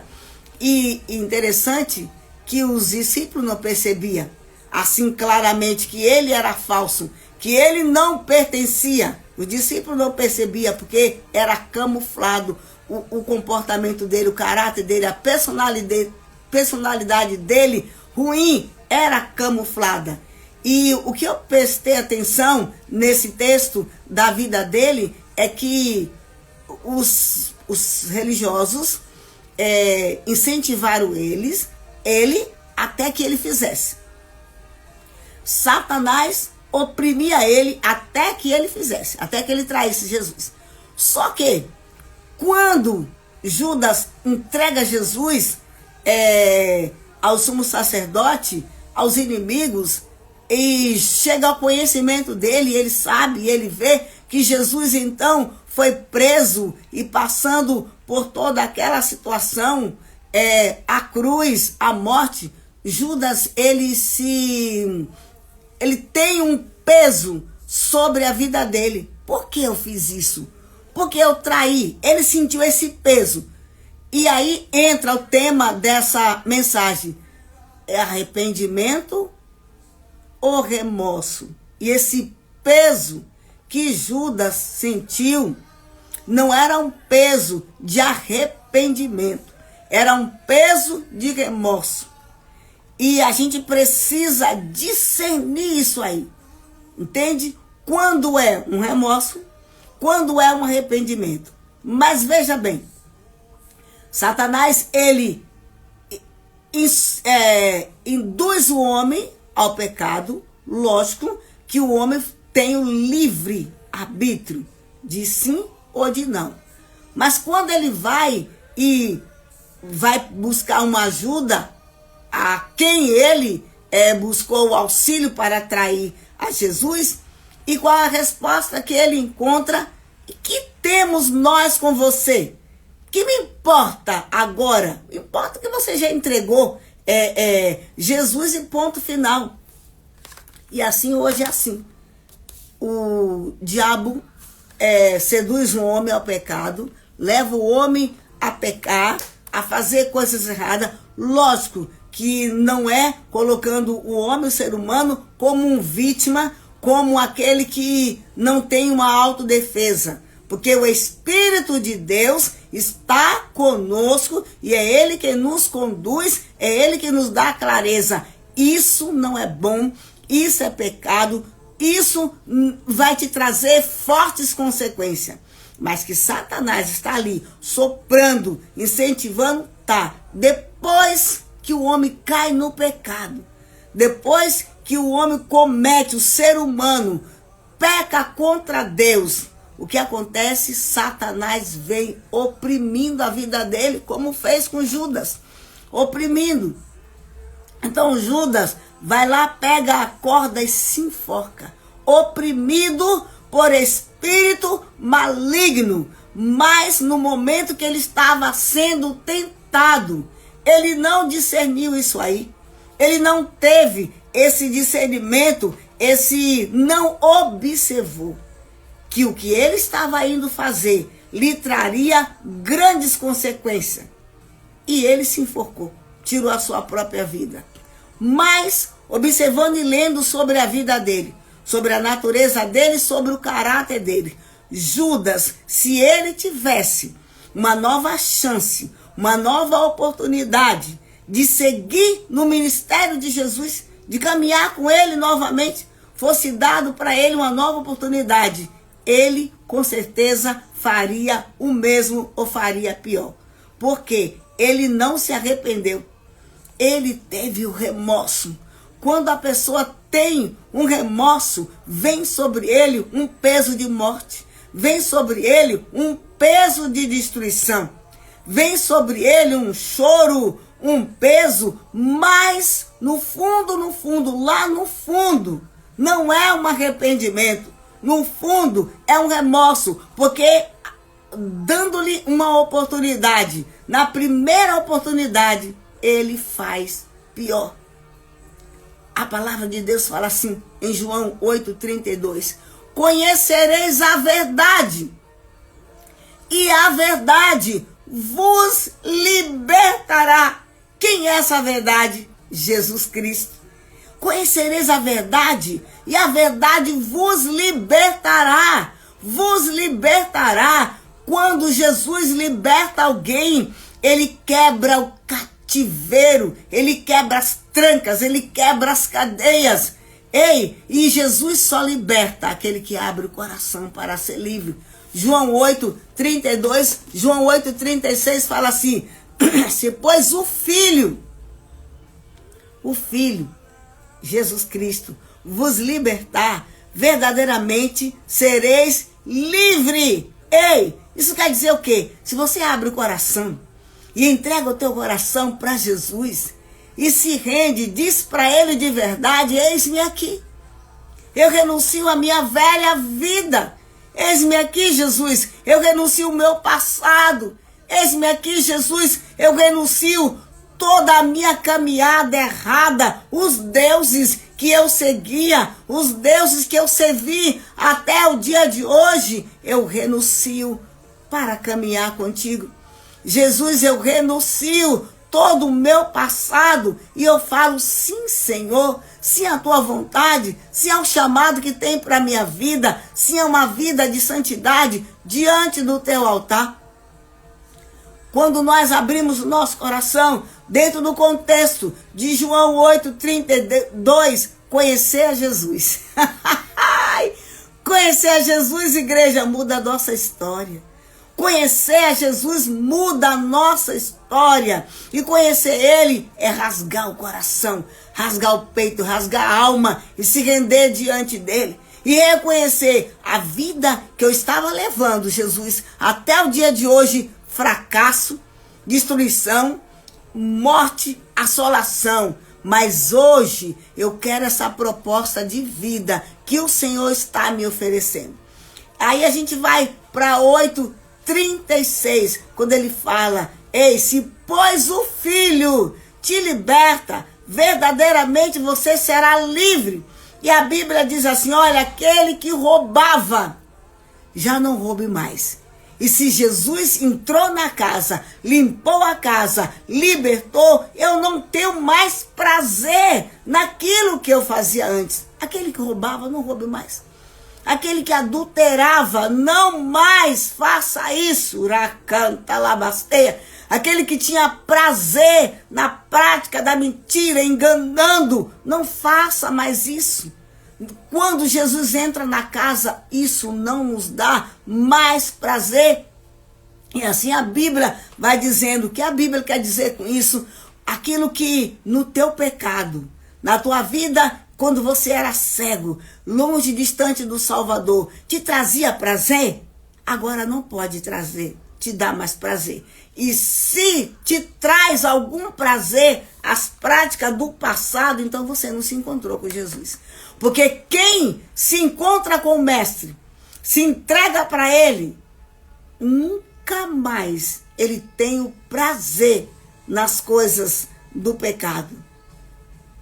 E interessante que os discípulos não percebiam assim claramente que ele era falso, que ele não pertencia. Os discípulos não percebiam porque era camuflado o comportamento dele, o caráter dele, a personalidade dele ruim era camuflada. E o que eu prestei atenção nesse texto da vida dele é que os religiosos incentivaram ele até que ele fizesse. Satanás oprimia ele até que ele fizesse, até que ele traísse Jesus. Só que quando Judas entrega Jesus ao sumo sacerdote, aos inimigos, e chega ao conhecimento dele, ele sabe, ele vê que Jesus então foi preso e passando por toda aquela situação, a cruz, a morte, Judas ele tem um peso sobre a vida dele. Por que eu fiz isso? Porque eu traí. Ele sentiu esse peso. E aí entra o tema dessa mensagem. É arrependimento ou remorso? E esse peso que Judas sentiu não era um peso de arrependimento. Era um peso de remorso. E a gente precisa discernir isso aí. Entende? Quando é um remorso, quando é um arrependimento. Mas veja bem, Satanás, ele induz o homem ao pecado. Lógico que o homem tem o livre arbítrio de sim ou de não. Mas quando ele vai buscar uma ajuda a quem ele buscou o auxílio para atrair a Jesus, e qual a resposta que ele encontra? Que temos nós com você? Que me importa agora? Importa que você já entregou Jesus e ponto final. E assim hoje é assim. O diabo seduz o homem ao pecado, leva o homem a pecar, a fazer coisas erradas. Lógico que não é colocando o homem, o ser humano, como um vítima, como aquele que não tem uma autodefesa. Porque o Espírito de Deus está conosco e é Ele que nos conduz, é Ele que nos dá clareza. Isso não é bom, isso é pecado, isso vai te trazer fortes consequências. mas que Satanás está ali soprando, incentivando, tá. Depois que o homem cai no pecado, depois que o homem comete, o ser humano peca contra Deus, o que acontece? Satanás vem oprimindo a vida dele, como fez com Judas, oprimindo. Então Judas vai lá, pega a corda e se enforca, oprimido por espírito maligno. Mas no momento que ele estava sendo tentado, ele não discerniu isso aí. Ele não teve esse discernimento, não observou que o que ele estava indo fazer lhe traria grandes consequências. E ele se enforcou, tirou a sua própria vida. Mas, observando e lendo sobre a vida dele, sobre a natureza dele, sobre o caráter dele, Judas, se ele tivesse uma nova chance, uma nova oportunidade de seguir no ministério de Jesus, de caminhar com ele novamente, fosse dado para ele uma nova oportunidade, ele com certeza faria o mesmo ou faria pior. Porque ele não se arrependeu. Ele teve o remorso. Quando a pessoa tem um remorso, vem sobre ele um peso de morte. Vem sobre ele um peso de destruição. Vem sobre ele um choro, um peso, mas no fundo, lá no fundo, não é um arrependimento. No fundo, é um remorso, porque dando-lhe uma oportunidade, na primeira oportunidade, ele faz pior. A palavra de Deus fala assim, em João 8,32, conhecereis a verdade, e a verdade vos libertará. Quem é essa verdade? Jesus Cristo. Conhecereis a verdade, e a verdade vos libertará. Vos libertará. Quando Jesus liberta alguém, ele quebra o cativeiro, ele quebra as trancas, ele quebra as cadeias. E Jesus só liberta aquele que abre o coração para ser livre. João 8,32, João 8,36 fala assim, se pois o Filho, Jesus Cristo, vos libertar, verdadeiramente sereis livre. Isso quer dizer o quê? Se você abre o coração e entrega o teu coração para Jesus e se rende, diz para ele de verdade, eis-me aqui. Eu renuncio à minha velha vida. Eis-me aqui, Jesus. Eu renuncio o meu passado. Eis-me aqui, Jesus. Eu renuncio toda a minha caminhada errada, os deuses que eu seguia, os deuses que eu servi até o dia de hoje, eu renuncio para caminhar contigo. Jesus, eu renuncio todo o meu passado e eu falo sim, Senhor, sim à tua vontade, sim ao chamado que tem para a minha vida, sim a uma vida de santidade diante do teu altar. Quando nós abrimos o nosso coração, dentro do contexto de João 8,32, conhecer a Jesus. Conhecer a Jesus, igreja, muda a nossa história. Conhecer a Jesus muda a nossa história. E conhecer Ele é rasgar o coração, rasgar o peito, rasgar a alma e se render diante dEle. E reconhecer a vida que eu estava levando, Jesus, até o dia de hoje, fracasso, destruição, morte, assolação. Mas hoje eu quero essa proposta de vida que o Senhor está me oferecendo. Aí a gente vai para 8,36, quando ele fala, se pois o Filho te liberta, verdadeiramente você será livre. E a Bíblia diz assim, olha, aquele que roubava, já não roube mais. E se Jesus entrou na casa, limpou a casa, libertou, eu não tenho mais prazer naquilo que eu fazia antes. Aquele que roubava, não roube mais. Aquele que adulterava, não mais faça isso. Uracanta, labasteia. Aquele que tinha prazer na prática da mentira, enganando, não faça mais isso. Quando Jesus entra na casa, isso não nos dá mais prazer. E assim a Bíblia vai dizendo, o que a Bíblia quer dizer com isso? Aquilo que no teu pecado, na tua vida, quando você era cego, longe, distante do Salvador, te trazia prazer, agora não pode trazer, te dá mais prazer. E se te traz algum prazer as práticas do passado, então você não se encontrou com Jesus. Porque quem se encontra com o Mestre, se entrega para Ele, nunca mais ele tem o prazer nas coisas do pecado.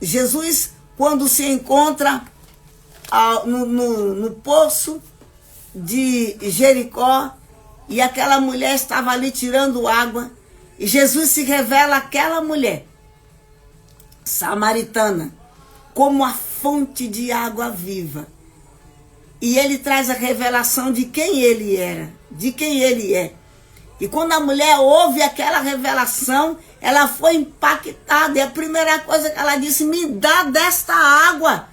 Jesus, quando se encontra no poço de Jericó, e aquela mulher estava ali tirando água, e Jesus se revela àquela mulher samaritana como a fonte de água viva. E ele traz a revelação de quem ele era, de quem ele é. E quando a mulher ouve aquela revelação, ela foi impactada. E a primeira coisa que ela disse, me dá desta água,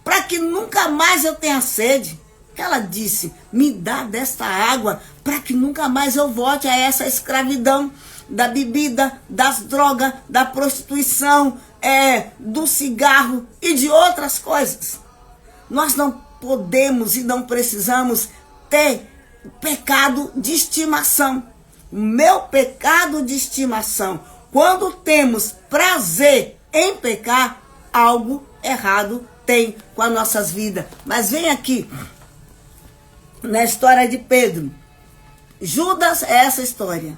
para que nunca mais eu tenha sede. Ela disse, me dá desta água, para que nunca mais eu volte a essa escravidão da bebida, das drogas, da prostituição, do cigarro e de outras coisas. Nós não podemos e não precisamos ter pecado de estimação. O meu pecado de estimação, quando temos prazer em pecar, algo errado tem com as nossas vidas. Mas vem aqui, na história de Pedro. Judas é essa história.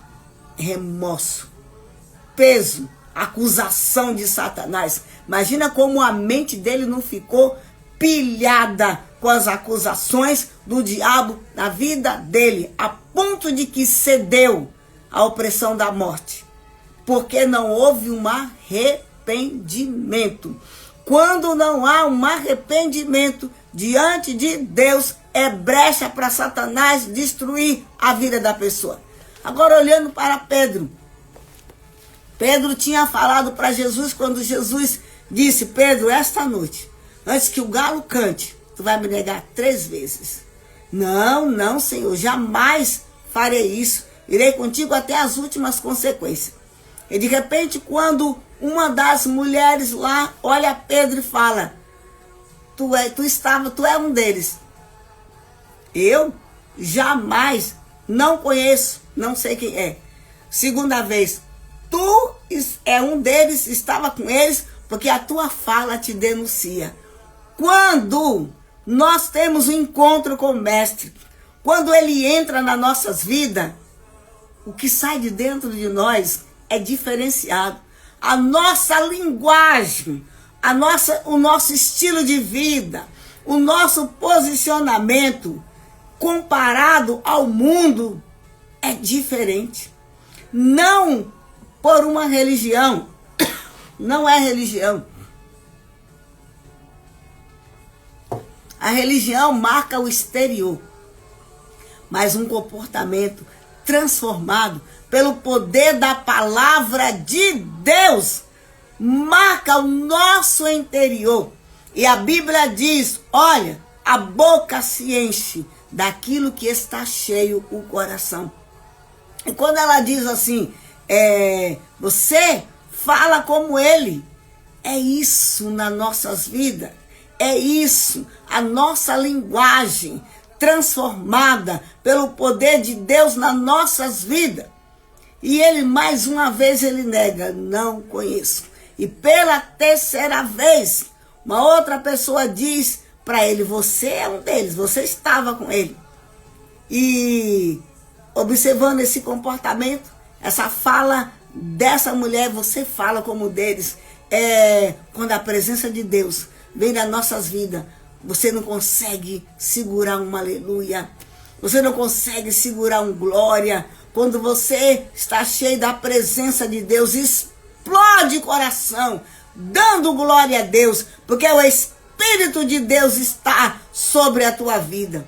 Remorso, peso, acusação de Satanás. Imagina como a mente dele não ficou pilhada com as acusações do diabo na vida dele, a ponto de que cedeu à opressão da morte, porque não houve um arrependimento. Quando não há um arrependimento diante de Deus, é brecha para Satanás destruir a vida da pessoa. Agora, olhando para Pedro, Pedro tinha falado para Jesus, quando Jesus disse, Pedro, esta noite, antes que o galo cante, tu vai me negar 3 vezes. Não, Senhor, jamais farei isso. Irei contigo até as últimas consequências. E de repente, quando uma das mulheres lá olha Pedro e fala, tu é um deles. Eu jamais, não conheço, não sei quem é. Segunda vez, tu é um deles, estava com eles, porque a tua fala te denuncia. Quando nós temos um encontro com o Mestre, quando ele entra nas nossas vidas, o que sai de dentro de nós é diferenciado. A nossa linguagem, o nosso estilo de vida, o nosso posicionamento comparado ao mundo é diferente. Não por uma religião, não é religião. A religião marca o exterior, mas um comportamento transformado pelo poder da palavra de Deus marca o nosso interior. E a Bíblia diz, olha, a boca se enche daquilo que está cheio o coração. E quando ela diz assim, você fala como ele, é isso nas nossas vidas. É isso, a nossa linguagem transformada pelo poder de Deus nas nossas vidas. E ele, mais uma vez, ele nega, não conheço. E pela 3ª vez, uma outra pessoa diz para ele, você é um deles, você estava com ele. E observando esse comportamento, essa fala dessa mulher, você fala como deles. Quando a presença de Deus vem nas nossas vidas, você não consegue segurar um aleluia, você não consegue segurar um glória. Quando você está cheio da presença de Deus, explode o coração, dando glória a Deus, porque o Espírito de Deus está sobre a tua vida.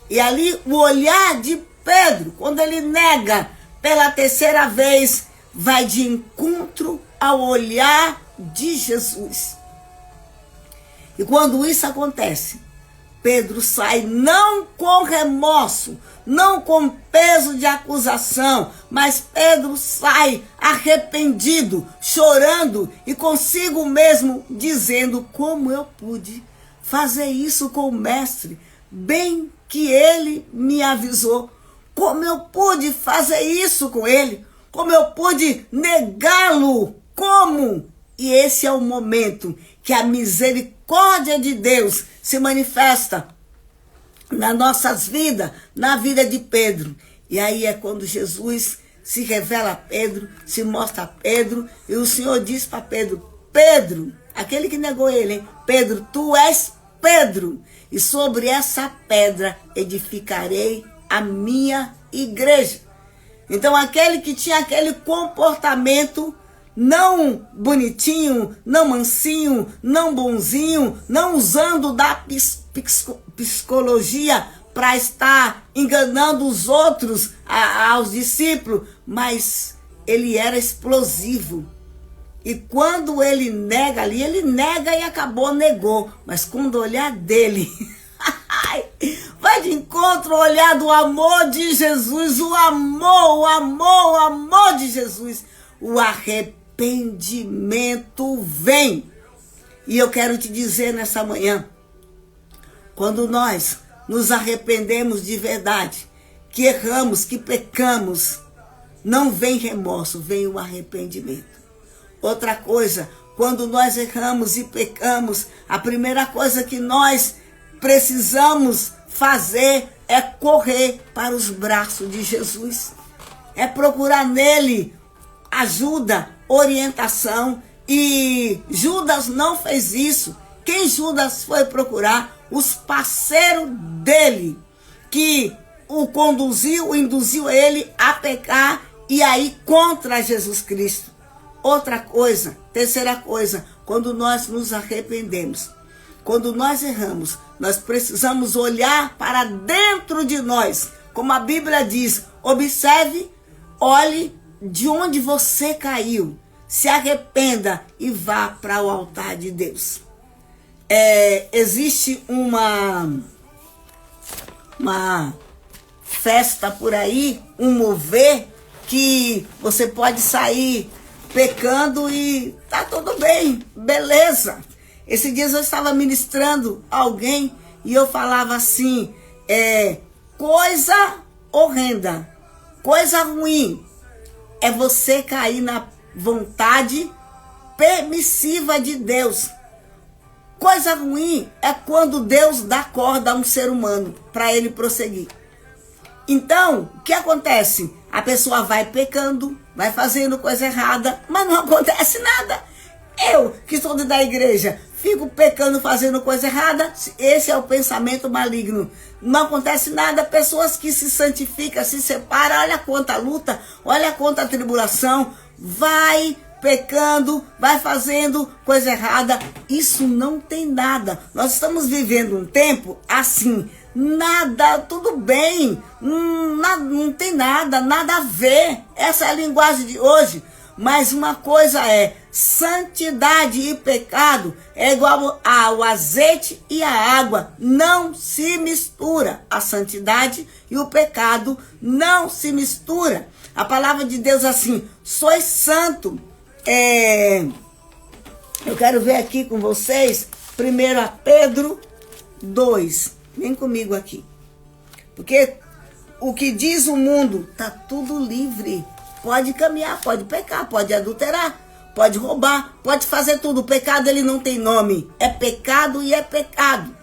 E ali o olhar de Pedro, quando ele nega pela 3ª vez, vai de encontro ao olhar de Jesus. E quando isso acontece, Pedro sai não com remorso, não com peso de acusação, mas Pedro sai arrependido, chorando e consigo mesmo dizendo: como eu pude fazer isso com o mestre, bem que ele me avisou. Como eu pude fazer isso com ele? Como eu pude negá-lo? Como? E esse é o momento que a misericórdia de Deus se manifesta nas nossas vidas, na vida de Pedro. E aí é quando Jesus se revela a Pedro, se mostra a Pedro, e o Senhor diz para Pedro: Pedro, aquele que negou ele, hein? Pedro, tu és Pedro, e sobre essa pedra edificarei a minha igreja. Então aquele que tinha aquele comportamento não bonitinho, não mansinho, não bonzinho, não usando da psicologia para estar enganando os outros, aos discípulos, mas ele era explosivo. E quando ele nega ali, ele nega e negou. Mas quando o olhar dele vai de encontro ao olhar do amor de Jesus, o amor de Jesus, o arrependimento vem. E eu quero te dizer nessa manhã, quando nós nos arrependemos de verdade, que erramos, que pecamos, não vem remorso, vem o arrependimento. Outra coisa, quando nós erramos e pecamos, a primeira coisa que nós precisamos fazer é correr para os braços de Jesus. É procurar nele ajuda, orientação. E Judas não fez isso. Quem Judas foi procurar? Os parceiros dele, que o conduziu, induziu ele a pecar e aí contra Jesus Cristo. Outra coisa, terceira coisa, quando nós nos arrependemos, quando nós erramos, nós precisamos olhar para dentro de nós. Como a Bíblia diz, observe, olhe de onde você caiu, se arrependa e vá para o altar de Deus. Existe uma festa por aí, um mover, que você pode sair pecando e tá tudo bem, beleza. Esses dias eu estava ministrando a alguém e eu falava assim, coisa horrenda, coisa ruim é você cair na vontade permissiva de Deus. Coisa ruim é quando Deus dá corda a um ser humano para ele prosseguir. Então, o que acontece? A pessoa vai pecando, vai fazendo coisa errada, mas não acontece nada. Eu, que sou da igreja, fico pecando, fazendo coisa errada. Esse é o pensamento maligno. Não acontece nada. Pessoas que se santificam, se separam, olha quanta luta, olha quanta tribulação. Vai pecando, vai fazendo coisa errada. Isso não tem nada. Nós estamos vivendo um tempo assim. Nada, tudo bem, não tem nada a ver. Essa é a linguagem de hoje. Mas uma coisa é, santidade e pecado é igual ao azeite e a água. Não se mistura. A santidade e o pecado não se mistura. A palavra de Deus assim, sois santo. Eu quero ver aqui com vocês, 1 Pedro 2. Vem comigo aqui. Porque o que diz o mundo, tá tudo livre. Pode caminhar, pode pecar, pode adulterar, pode roubar, pode fazer tudo. O pecado, ele não tem nome. É pecado e é pecado.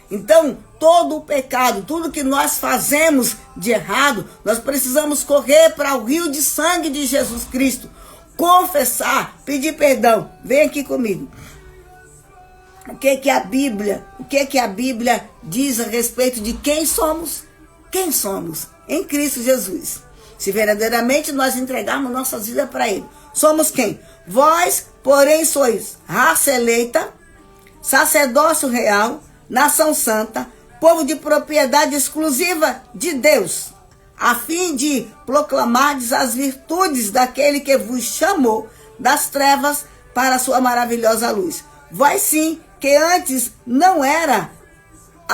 Então, todo o pecado, tudo que nós fazemos de errado, nós precisamos correr para o rio de sangue de Jesus Cristo. Confessar, pedir perdão. Vem aqui comigo. O que a Bíblia diz a respeito de quem somos? Quem somos? Em Cristo Jesus. Se verdadeiramente nós entregarmos nossas vidas para Ele. Somos quem? Vós, porém, sois raça eleita, sacerdócio real, nação santa, povo de propriedade exclusiva de Deus, a fim de proclamardes as virtudes daquele que vos chamou das trevas para a sua maravilhosa luz. Vós sim, que antes não era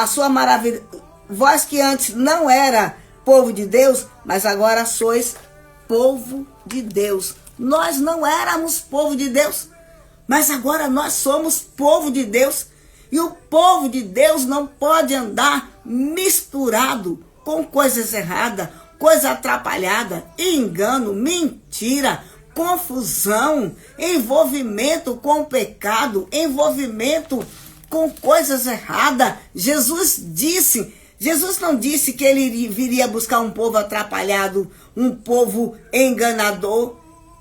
a sua maravilha. Vós que antes não era povo de Deus, mas agora sois povo de Deus. Nós não éramos povo de Deus, mas agora nós somos povo de Deus. E o povo de Deus não pode andar misturado com coisas erradas, coisa atrapalhada, engano, mentira, confusão, envolvimento com o pecado, envolvimento com coisas erradas. Jesus não disse que ele viria buscar um povo atrapalhado, um povo enganador.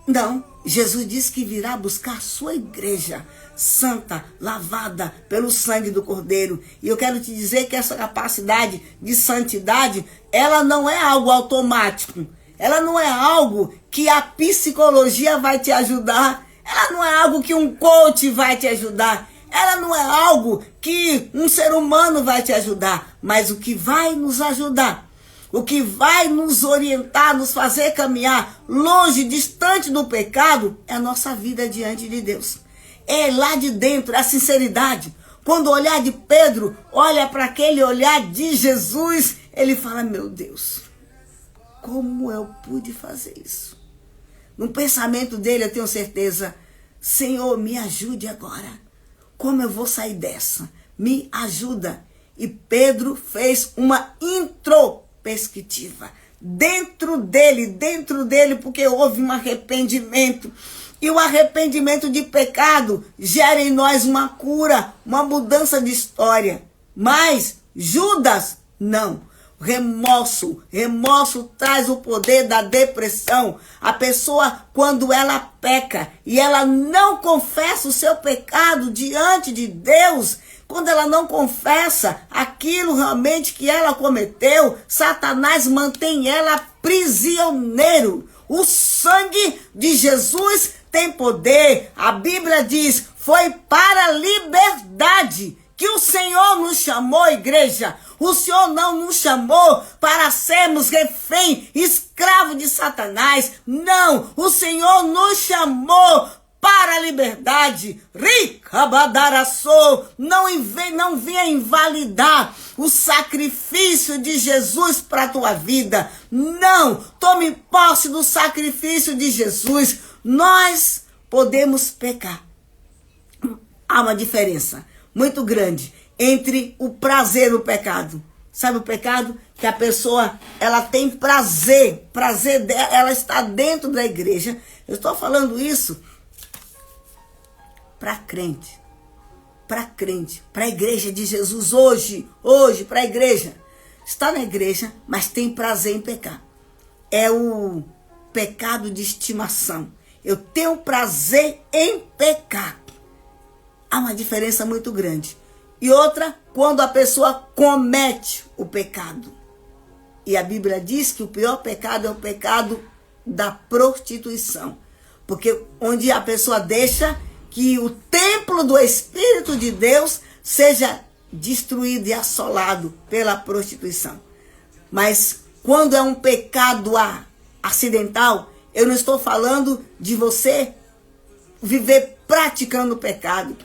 Não, Jesus disse que virá buscar a sua igreja santa, lavada pelo sangue do Cordeiro. E eu quero te dizer que essa capacidade de santidade, ela não é algo automático. Ela não é algo que a psicologia vai te ajudar. Ela não é algo que um coach vai te ajudar. Ela não é algo que um ser humano vai te ajudar. Mas o que vai nos ajudar, o que vai nos orientar, nos fazer caminhar longe, distante do pecado, é a nossa vida diante de Deus. É lá de dentro, é a sinceridade. Quando o olhar de Pedro olha para aquele olhar de Jesus, ele fala: meu Deus, como eu pude fazer isso? No pensamento dele, eu tenho certeza: Senhor, me ajude agora. Como eu vou sair dessa? Me ajuda. E Pedro fez uma introspectiva dentro dele, porque houve um arrependimento. E o arrependimento de pecado gera em nós uma cura, uma mudança de história. Mas Judas, não. Remorso traz o poder da depressão. A pessoa, quando ela peca e ela não confessa o seu pecado diante de Deus, quando ela não confessa aquilo realmente que ela cometeu, Satanás mantém ela prisioneiro. O sangue de Jesus tem poder. A Bíblia diz: foi para a liberdade que o Senhor nos chamou, igreja. O Senhor não nos chamou para sermos refém, escravo de Satanás. Não, o Senhor nos chamou para a liberdade. Não venha invalidar o sacrifício de Jesus para a tua vida. Não, tome posse do sacrifício de Jesus. Nós podemos pecar. Há uma diferença muito grande entre o prazer e o pecado. Sabe o pecado? Que a pessoa, ela tem prazer dela, ela está dentro da igreja. Eu estou falando isso para crente, para a igreja de Jesus hoje, para a igreja. Está na igreja, mas tem prazer em pecar. É o pecado de estimação. Eu tenho prazer em pecar. Há uma diferença muito grande. E outra, quando a pessoa comete o pecado. E a Bíblia diz que o pior pecado é o pecado da prostituição. Porque onde a pessoa deixa que o templo do Espírito de Deus seja destruído e assolado pela prostituição. Mas quando é um pecado acidental, eu não estou falando de você viver praticando pecado.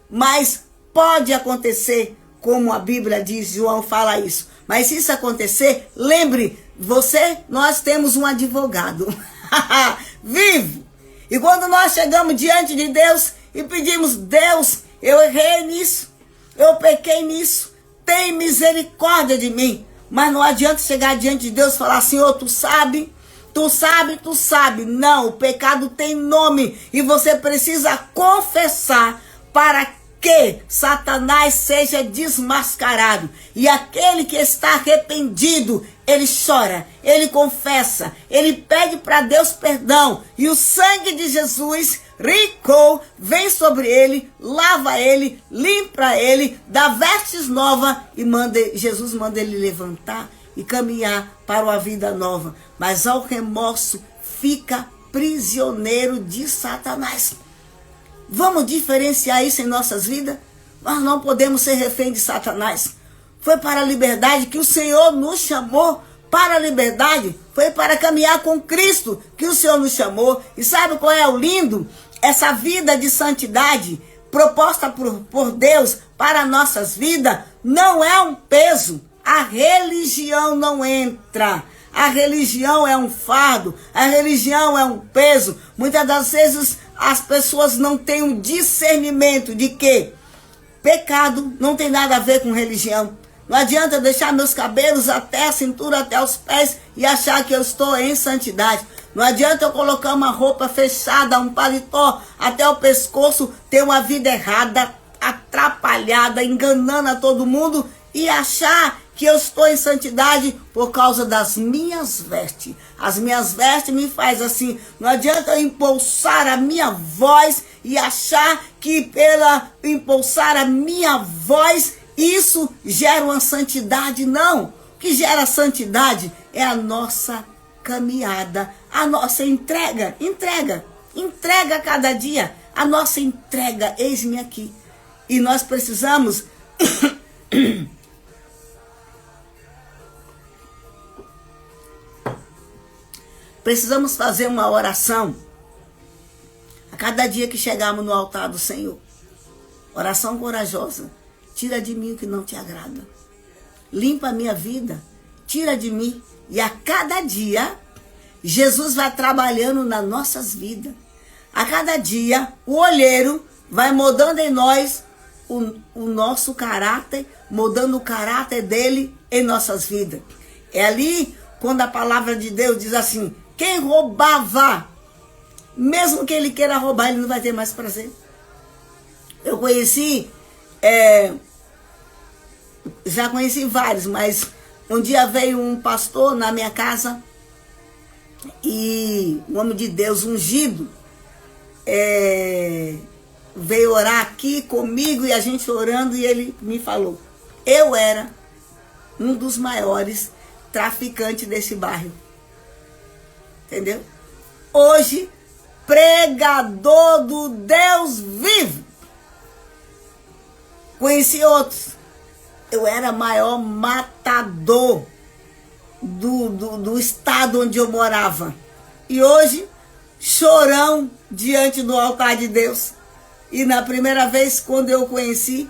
Mas pode acontecer, como a Bíblia diz, João fala isso. Mas se isso acontecer, lembre, nós temos um advogado vivo. E quando nós chegamos diante de Deus e pedimos: Deus, eu errei nisso, eu pequei nisso, tem misericórdia de mim. Mas não adianta chegar diante de Deus e falar: Senhor, tu sabe. Não, o pecado tem nome e você precisa confessar para que Satanás seja desmascarado. E aquele que está arrependido, ele chora, ele confessa, ele pede para Deus perdão. E o sangue de Jesus vem sobre ele, lava ele, limpa ele, dá vestes novas e Jesus manda ele levantar e caminhar para uma vida nova. Mas ao remorso fica prisioneiro de Satanás. Vamos diferenciar isso em nossas vidas? Nós não podemos ser refém de Satanás. Foi para a liberdade que o Senhor nos chamou. Para a liberdade, foi para caminhar com Cristo que o Senhor nos chamou. E sabe qual é o lindo? Essa vida de santidade proposta por Deus para nossas vidas não é um peso. A religião não entra. A religião é um fardo. A religião é um peso. Muitas das vezes as pessoas não têm um discernimento de que pecado não tem nada a ver com religião. Não adianta eu deixar meus cabelos até a cintura, até os pés e achar que eu estou em santidade. Não adianta eu colocar uma roupa fechada, um paletó até o pescoço, ter uma vida errada, atrapalhada, enganando a todo mundo e achar que eu estou em santidade por causa das minhas vestes. As minhas vestes me faz assim. Não adianta eu impulsar a minha voz e achar que pela impulsar a minha voz isso gera uma santidade. Não. O que gera santidade é a nossa caminhada, a nossa entrega. Entrega cada dia. A nossa entrega, eis-me aqui. E nós precisamos precisamos fazer uma oração a cada dia que chegarmos no altar do Senhor. Oração corajosa. Tira de mim o que não te agrada. Limpa a minha vida. Tira de mim. E a cada dia, Jesus vai trabalhando nas nossas vidas. A cada dia, o olheiro vai mudando em nós o nosso caráter, mudando o caráter dele em nossas vidas. É ali quando a palavra de Deus diz assim: quem roubava, mesmo que ele queira roubar, ele não vai ter mais prazer. Eu conheci, já conheci vários, mas um dia veio um pastor na minha casa e um homem de Deus ungido veio orar aqui comigo e a gente orando e ele me falou: eu era um dos maiores traficantes desse bairro. Entendeu? Hoje, pregador do Deus vivo. Conheci outros. Eu era maior matador do estado onde eu morava. E hoje, chorão diante do altar de Deus. E na primeira vez, quando eu conheci,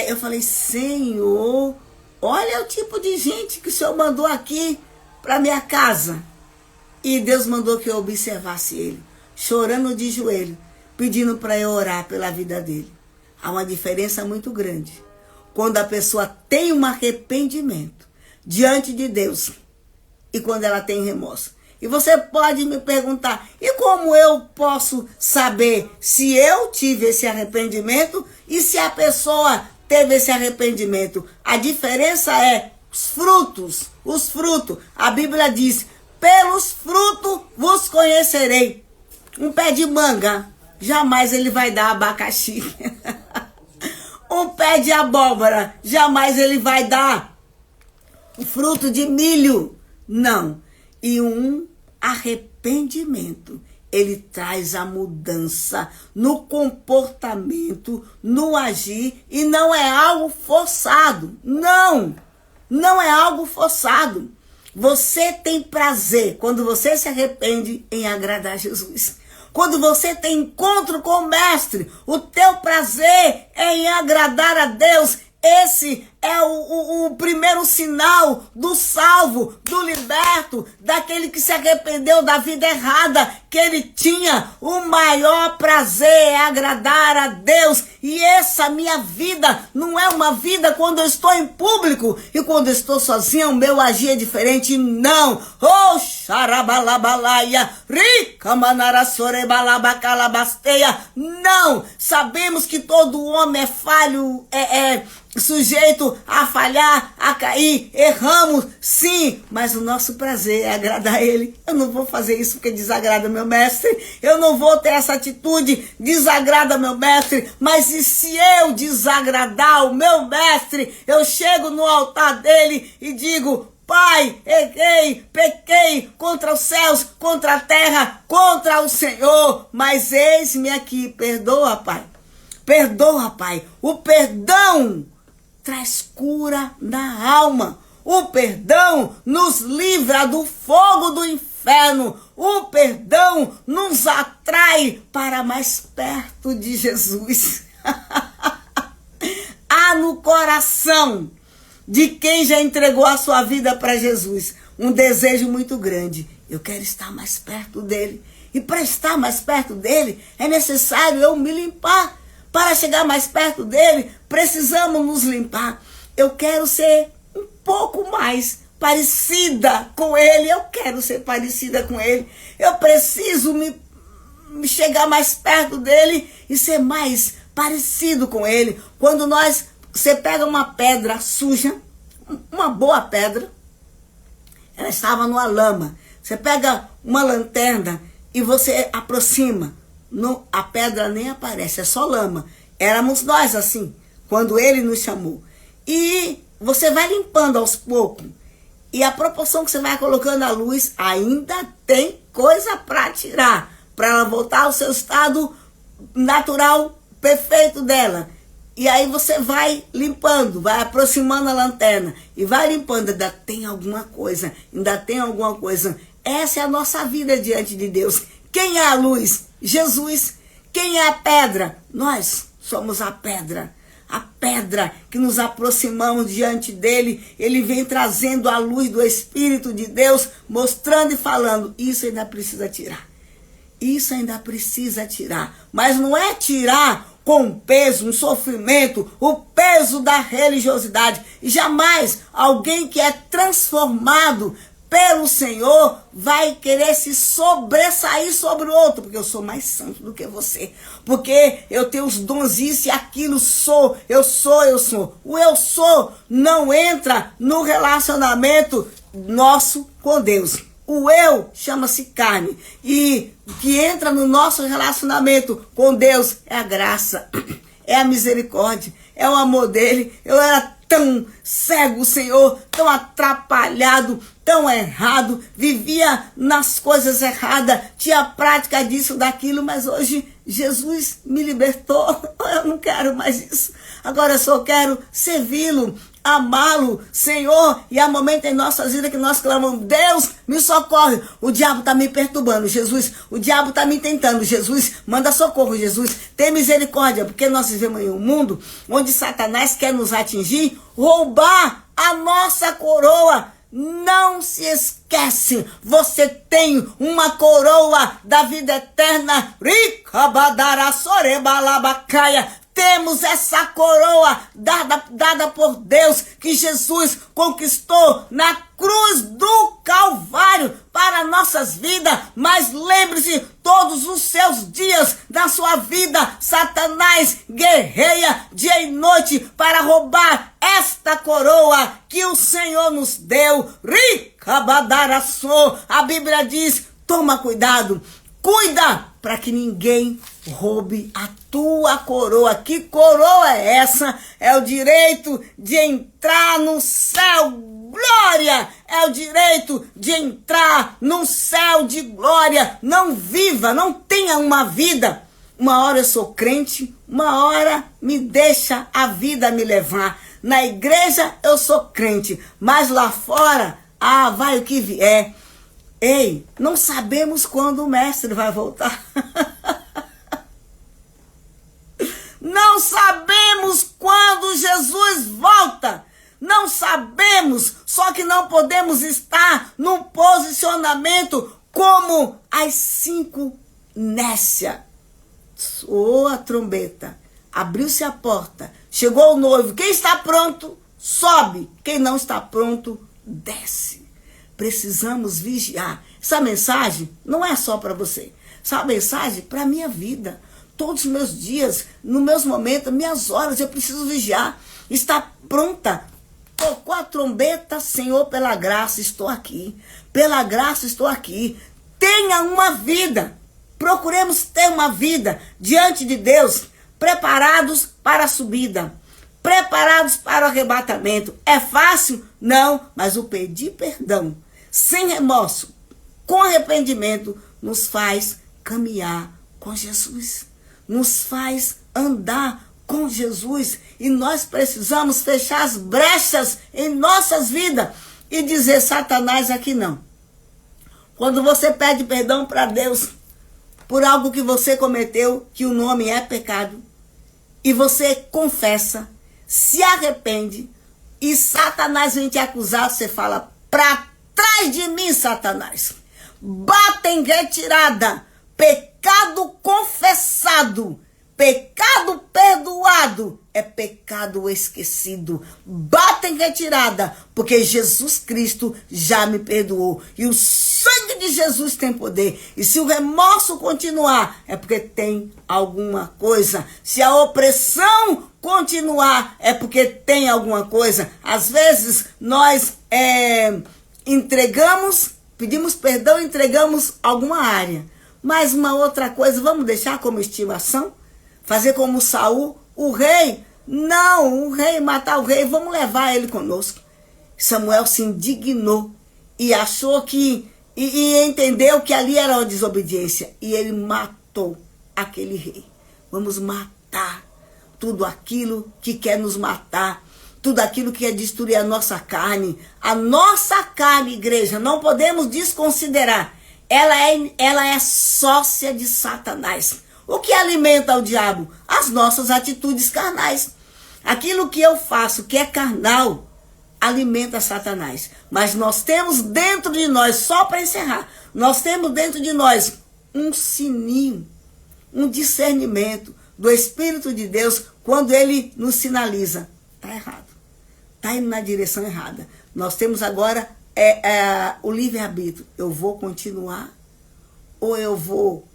eu falei: Senhor, olha o tipo de gente que o Senhor mandou aqui para minha casa. E Deus mandou que eu observasse ele, chorando de joelho, pedindo para eu orar pela vida dele. Há uma diferença muito grande quando a pessoa tem um arrependimento diante de Deus e quando ela tem remorso. E você pode me perguntar: e como eu posso saber se eu tive esse arrependimento e se a pessoa teve esse arrependimento? A diferença é os frutos. Os frutos. A Bíblia diz: pelos frutos vos conhecerei. Um pé de manga, jamais ele vai dar abacaxi. Um pé de abóbora, jamais ele vai dar fruto de milho. Não. E um arrependimento, ele traz a mudança no comportamento, no agir, e não é algo forçado. Não. Não é algo forçado. Você tem prazer quando você se arrepende em agradar Jesus. Quando você tem encontro com o Mestre, o teu prazer é em agradar a Deus. Esse é o primeiro sinal do salvo, do liberto, daquele que se arrependeu da vida errada que ele tinha. O maior prazer é agradar a Deus. E essa minha vida não é uma vida quando eu estou em público e quando eu estou sozinha o meu agir é diferente. Não. Oh, xarabalabalaia, ricamanarasorebalabacalabasteia. Não. Sabemos que todo homem é falho, sujeito a falhar, a cair, erramos, sim, mas o nosso prazer é agradar a Ele. Eu não vou fazer isso porque desagrada meu mestre, eu não vou ter essa atitude, desagrada meu mestre, mas e se eu desagradar o meu mestre, eu chego no altar dele e digo: Pai, errei, pequei contra os céus, contra a terra, contra o Senhor, mas eis-me aqui, perdoa, Pai. Perdoa, Pai. O perdão traz cura na alma. O perdão nos livra do fogo do inferno. O perdão nos atrai para mais perto de Jesus. A há no coração de quem já entregou a sua vida para Jesus um desejo muito grande. Eu quero estar mais perto dele. E para estar mais perto dele, é necessário eu me limpar. Para chegar mais perto dele, precisamos nos limpar. Eu quero ser um pouco mais parecida com ele. Eu quero ser parecida com ele. Eu preciso me chegar mais perto dele e ser mais parecido com ele. Quando você pega uma pedra suja, uma boa pedra, ela estava numa lama. Você pega uma lanterna e você aproxima, a pedra nem aparece, é só lama. Éramos nós assim, quando ele nos chamou. E você vai limpando aos poucos. E a proporção que você vai colocando a luz, ainda tem coisa para tirar, para ela voltar ao seu estado natural, perfeito dela. E aí você vai limpando, vai aproximando a lanterna e vai limpando. Ainda tem alguma coisa, ainda tem alguma coisa. Essa é a nossa vida diante de Deus. Quem é a luz? Jesus. Quem é a pedra? Nós somos a pedra. A pedra que nos aproximamos diante dele. Ele vem trazendo a luz do Espírito de Deus, mostrando e falando. Isso ainda precisa tirar. Isso ainda precisa tirar. Mas não é tirar com peso, um sofrimento, o peso da religiosidade. E jamais alguém que é transformado pelo Senhor vai querer se sobressair sobre o outro, porque eu sou mais santo do que você, porque eu tenho os dons, isso e aquilo, eu sou. O eu sou não entra no relacionamento nosso com Deus. O eu chama-se carne, e o que entra no nosso relacionamento com Deus é a graça, é a misericórdia, é o amor dele. Eu era tão cego, Senhor, tão atrapalhado, tão errado, vivia nas coisas erradas, tinha prática disso, daquilo, mas hoje Jesus me libertou. Eu não quero mais isso. Agora eu só quero servi-lo, amá-lo, Senhor. E há momentos em nossas vidas que nós clamamos: Deus, me socorre. O diabo está me perturbando, Jesus. O diabo está me tentando, Jesus. Manda socorro, Jesus. Tem misericórdia, porque nós vivemos em um mundo onde Satanás quer nos atingir, roubar a nossa coroa. Não se esquece, você tem uma coroa da vida eterna. Temos essa coroa dada por Deus, que Jesus conquistou na cruz do Calvário para nossas vidas. Mas lembre-se, todos os seus dias da sua vida, Satanás guerreia dia e noite para roubar esta coroa que o Senhor nos deu. A Bíblia diz: toma cuidado, cuida para que ninguém roube a tua coroa. Que coroa é essa? É o direito de entrar no céu. Glória! É o direito de entrar no céu de glória. Não viva, não tenha uma vida. Uma hora eu sou crente, uma hora me deixa a vida me levar. Na igreja eu sou crente, mas lá fora, vai o que vier. Ei, não sabemos quando o mestre vai voltar. Não sabemos quando Jesus volta. Não sabemos, só que não podemos estar num posicionamento como as 5 nécias. Soou a trombeta, abriu-se a porta, chegou o noivo. Quem está pronto, sobe. Quem não está pronto, desce. Precisamos vigiar. Essa mensagem não é só para você. Essa mensagem é para a minha vida. Todos os meus dias, nos meus momentos, minhas horas, eu preciso vigiar. Está pronta. Tocou a trombeta, Senhor, pela graça estou aqui. Pela graça estou aqui. Tenha uma vida. Procuremos ter uma vida diante de Deus, preparados para a subida, preparados para o arrebatamento. É fácil? Não, mas o pedir perdão, sem remorso, com arrependimento, nos faz caminhar com Jesus, nos faz andar com Jesus. E nós precisamos fechar as brechas em nossas vidas e dizer: Satanás, aqui não. Quando você pede perdão para Deus por algo que você cometeu, que o nome é pecado, e você confessa, se arrepende e Satanás vem te acusar, você fala, para trás de mim, Satanás. Bata em retirada, pecado confessado, pecado perdoado é pecado esquecido. Bata em retirada, porque Jesus Cristo já me perdoou. E o sangue de Jesus tem poder. E se o remorso continuar, é porque tem alguma coisa. Se a opressão continuar, é porque tem alguma coisa. Às vezes, nós pedimos perdão, entregamos alguma área. Mas uma outra coisa, vamos deixar como estimação? Fazer como Saul, o rei? Não, o rei, matar o rei, vamos levar ele conosco. Samuel se indignou e achou que, e entendeu que ali era uma desobediência. E ele matou aquele rei. Vamos matar tudo aquilo que quer nos matar. Tudo aquilo que quer destruir a nossa carne. A nossa carne, igreja, não podemos desconsiderar. Ela é sócia de Satanás. O que alimenta o diabo? As nossas atitudes carnais. Aquilo que eu faço, que é carnal, alimenta Satanás. Mas nós temos dentro de nós, só para encerrar, nós temos dentro de nós um sininho, um discernimento do Espírito de Deus, quando ele nos sinaliza. Está errado. Está indo na direção errada. Nós temos agora o livre-arbítrio. Eu vou continuar ou eu vou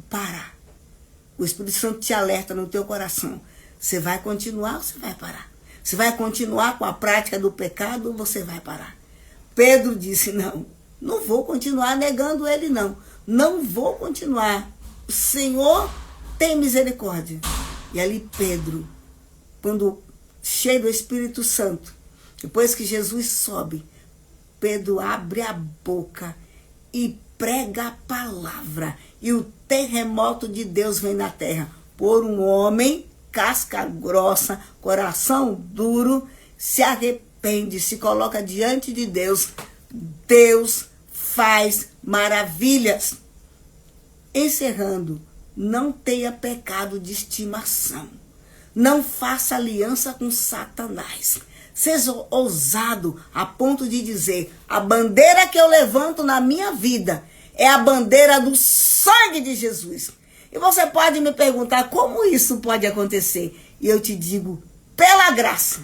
parar? O Espírito Santo te alerta no teu coração. Você vai continuar ou você vai parar? Você vai continuar com a prática do pecado ou você vai parar? Pedro disse, não vou continuar negando ele, não. Não vou continuar. O Senhor tem misericórdia. E ali Pedro, quando cheio do Espírito Santo, depois que Jesus sobe, Pedro abre a boca e prega a palavra. E o terremoto de Deus vem na terra. Por um homem, casca grossa, coração duro, se arrepende, se coloca diante de Deus. Deus faz maravilhas. Encerrando, não tenha pecado de estimação. Não faça aliança com Satanás. Seja ousado a ponto de dizer, a bandeira que eu levanto na minha vida é a bandeira do sangue de Jesus. E você pode me perguntar como isso pode acontecer. E eu te digo, pela graça.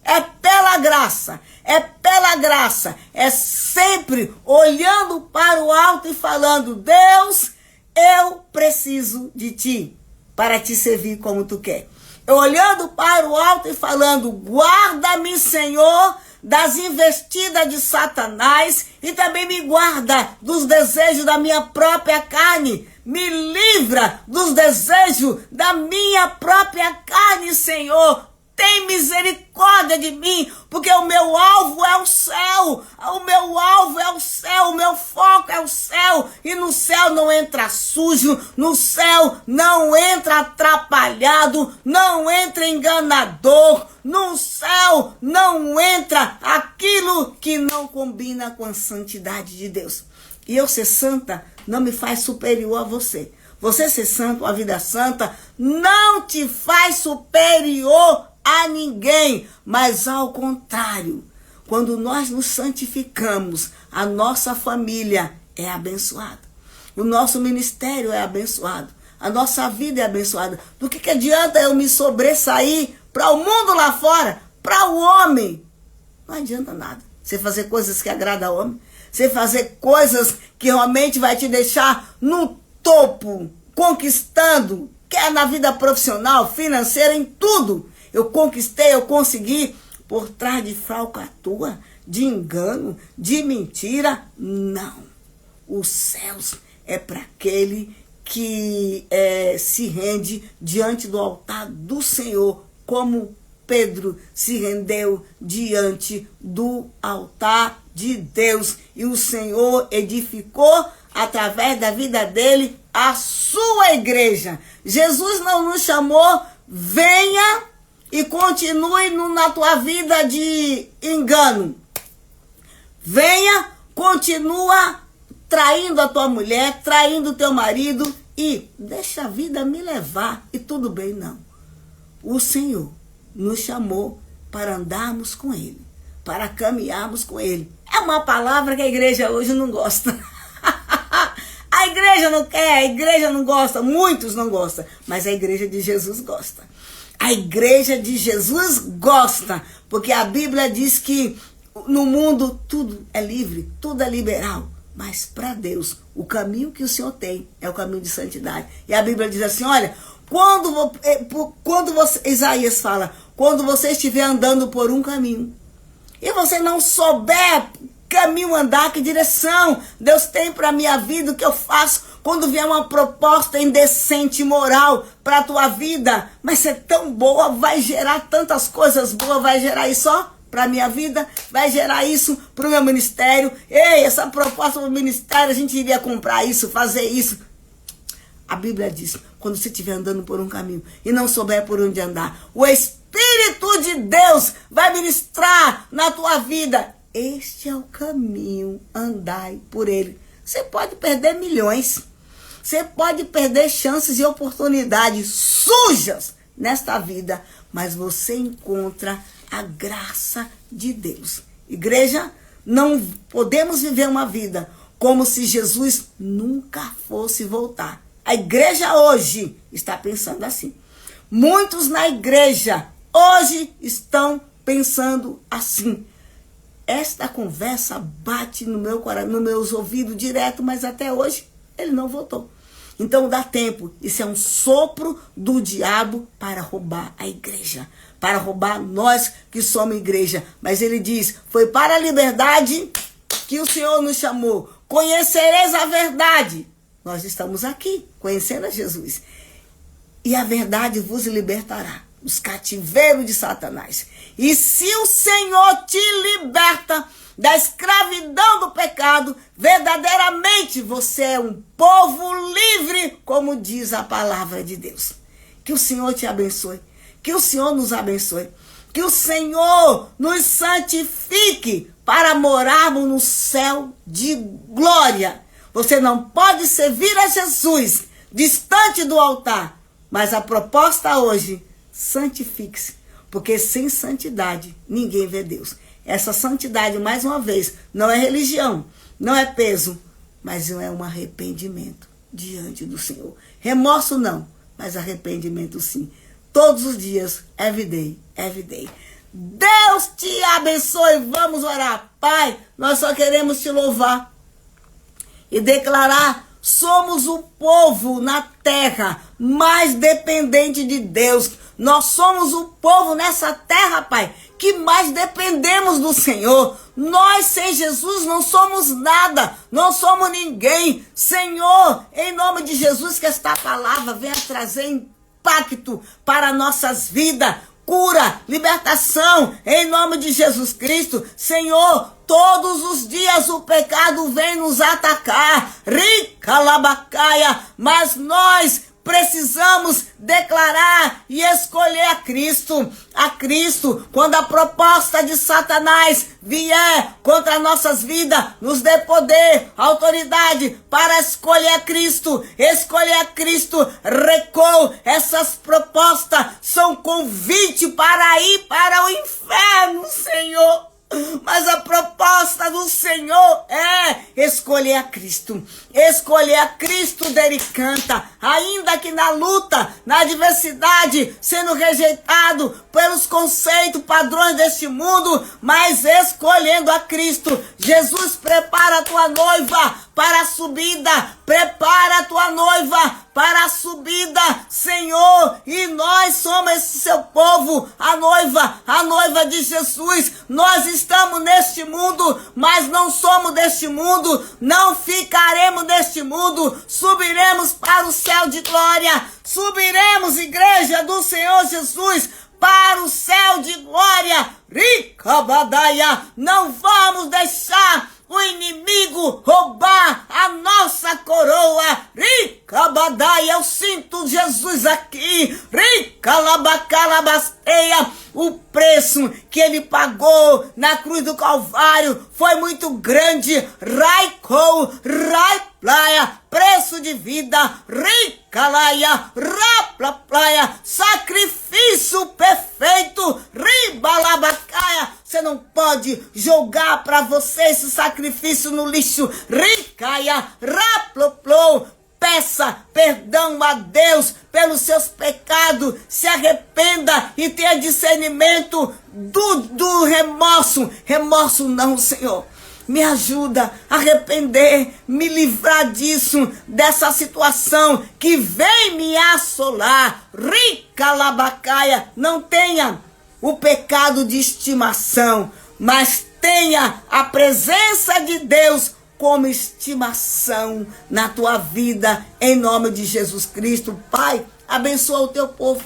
É pela graça. É pela graça. É sempre olhando para o alto e falando, Deus, eu preciso de ti para te servir como tu quer. Eu olhando para o alto e falando, guarda-me, Senhor, das investidas de Satanás e também me guarda dos desejos da minha própria carne. Me livra dos desejos da minha própria carne, Senhor. Tem misericórdia de mim, porque o meu alvo é o céu. O meu alvo é o céu, o meu foco é o céu. E no céu não entra sujo, no céu não entra atrapalhado, não entra enganador. No céu não entra aquilo que não combina com a santidade de Deus. E eu ser santa não me faz superior a você. Você ser santo, a vida santa, não te faz superior a ninguém, mas ao contrário, quando nós nos santificamos, a nossa família é abençoada, o nosso ministério é abençoado, a nossa vida é abençoada. Do que adianta eu me sobressair para o mundo lá fora, para o homem? Não adianta nada. Você fazer coisas que agradam ao homem, você fazer coisas que realmente vai te deixar no topo, conquistando, quer na vida profissional, financeira, em tudo. Eu conquistei, eu consegui, por trás de falcatrua, de engano, de mentira. Não. Os céus é para aquele que se rende diante do altar do Senhor, como Pedro se rendeu diante do altar de Deus. E o Senhor edificou, através da vida dele, a sua igreja. Jesus não nos chamou, venha e continue na tua vida de engano. Venha, continua traindo a tua mulher, traindo o teu marido e deixa a vida me levar e tudo bem, não. O Senhor nos chamou para andarmos com Ele, para caminharmos com Ele. É uma palavra que a igreja hoje não gosta. A igreja não quer, a igreja não gosta, muitos não gostam, mas a igreja de Jesus gosta. A igreja de Jesus gosta, porque a Bíblia diz que no mundo tudo é livre, tudo é liberal, mas para Deus, o caminho que o Senhor tem é o caminho de santidade. E a Bíblia diz assim, olha, quando você, Isaías fala, quando você estiver andando por um caminho, e você não souber caminho andar, que direção Deus tem para a minha vida, o que eu faço quando vier uma proposta indecente, imoral para a tua vida, mas ser tão boa, vai gerar tantas coisas boas, vai gerar isso só para a minha vida, vai gerar isso para o meu ministério. Ei, essa proposta para o ministério, a gente iria comprar isso, fazer isso. A Bíblia diz, quando você estiver andando por um caminho e não souber por onde andar, o Espírito de Deus vai ministrar na tua vida. Este é o caminho, andai por ele. Você pode perder milhões, você pode perder chances e oportunidades sujas nesta vida, mas você encontra a graça de Deus. Igreja, não podemos viver uma vida como se Jesus nunca fosse voltar. A igreja hoje está pensando assim. Muitos na igreja hoje estão pensando assim. Esta conversa bate no meu coração, nos meus ouvidos direto, mas até hoje ele não voltou. Então dá tempo. Isso é um sopro do diabo para roubar a igreja, para roubar nós que somos igreja. Mas ele diz, foi para a liberdade que o Senhor nos chamou. Conhecereis a verdade. Nós estamos aqui, conhecendo a Jesus. E a verdade vos libertará dos cativeiros de Satanás. E se o Senhor te liberta da escravidão do pecado, verdadeiramente você é um povo livre, como diz a palavra de Deus. Que o Senhor te abençoe, que o Senhor nos abençoe, que o Senhor nos santifique para morarmos no céu de glória. Você não pode servir a Jesus distante do altar, mas a proposta hoje, santifique-se, porque sem santidade ninguém vê Deus. Essa santidade, mais uma vez, não é religião, não é peso, mas é um arrependimento diante do Senhor. Remorso não, mas arrependimento sim. Todos os dias, everyday, everyday. Deus te abençoe, vamos orar. Pai, nós só queremos te louvar e declarar, somos o povo na terra mais dependente de Deus. Nós somos o povo nessa terra, Pai, que mais dependemos do Senhor. Nós sem Jesus não somos nada, não somos ninguém. Senhor, em nome de Jesus, que esta palavra venha trazer impacto para nossas vidas, cura, libertação, em nome de Jesus Cristo. Senhor, todos os dias o pecado vem nos atacar, rica labacaia, mas nós precisamos declarar e escolher a Cristo. A Cristo, quando a proposta de Satanás vier contra nossas vidas, nos dê poder, autoridade para escolher a Cristo. Escolher a Cristo, recuo. Essas propostas são convite para ir para o inferno, Senhor. Mas a proposta do Senhor é escolher a Cristo. Escolher a Cristo, dele canta. Ainda que na luta, na adversidade, sendo rejeitado pelos conceitos, padrões deste mundo, mas escolhendo a Cristo. Jesus, prepara a tua noiva para a subida. Prepara a tua noiva para a subida, Senhor. E nós somos esse seu povo, a noiva de Jesus. Nós estamos neste mundo, mas não somos deste mundo. Não ficaremos deste mundo. Subiremos para o céu de glória. Subiremos, igreja do Senhor Jesus, para o céu de glória. Ricabadaia, não vamos deixar o inimigo roubar a nossa coroa. Ricabadai, eu sinto Jesus aqui. Ricalabacalabasteia. O preço que ele pagou na cruz do Calvário foi muito grande. Raicou, raiplaia, preço de vida. Ricalaia, raplaplaia, sacrifício perfeito. Ribalabacaia. Você não pode jogar para você esse sacrifício no lixo. Ricaia, raploplo. Peça perdão a Deus pelos seus pecados, se arrependa e tenha discernimento do remorso. Remorso não, Senhor. Me ajuda a arrepender, me livrar disso, dessa situação que vem me assolar. Ricalabacaia, não tenha o pecado de estimação, mas tenha a presença de Deus como estimação na tua vida, em nome de Jesus Cristo. Pai, abençoa o teu povo.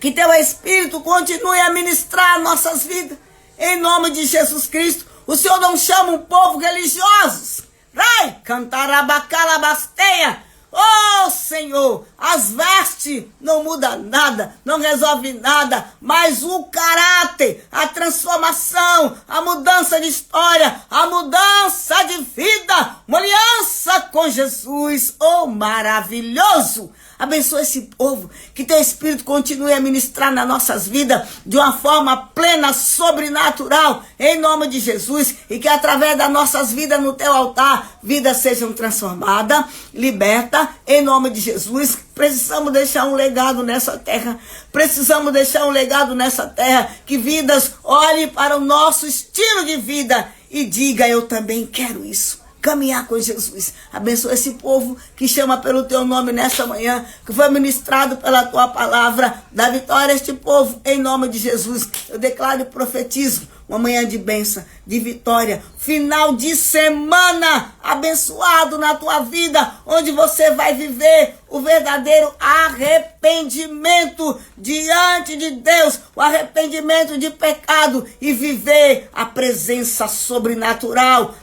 Que teu Espírito continue a ministrar nossas vidas, em nome de Jesus Cristo. O Senhor não chama um povo religiosos. Rai, cantarabacalabasteia. Oh, Senhor, as vestes não muda nada, não resolve nada, mas o caráter, a transformação, a mudança de história, a mudança de vida, uma aliança com Jesus, oh, maravilhoso. Abençoa esse povo, que teu Espírito continue a ministrar nas nossas vidas de uma forma plena, sobrenatural, em nome de Jesus, e que através das nossas vidas no teu altar, vidas sejam transformadas, libertas, em nome de Jesus. Precisamos deixar um legado nessa terra, precisamos deixar um legado nessa terra, que vidas olhem para o nosso estilo de vida e diga: eu também quero isso. Caminhar com Jesus. Abençoa esse povo que chama pelo teu nome nesta manhã, que foi ministrado pela tua palavra. Dá vitória a este povo, em nome de Jesus. Eu declaro e profetizo uma manhã de bênção, de vitória, final de semana abençoado na tua vida, onde você vai viver o verdadeiro arrependimento diante de Deus, o arrependimento de pecado, e viver a presença sobrenatural,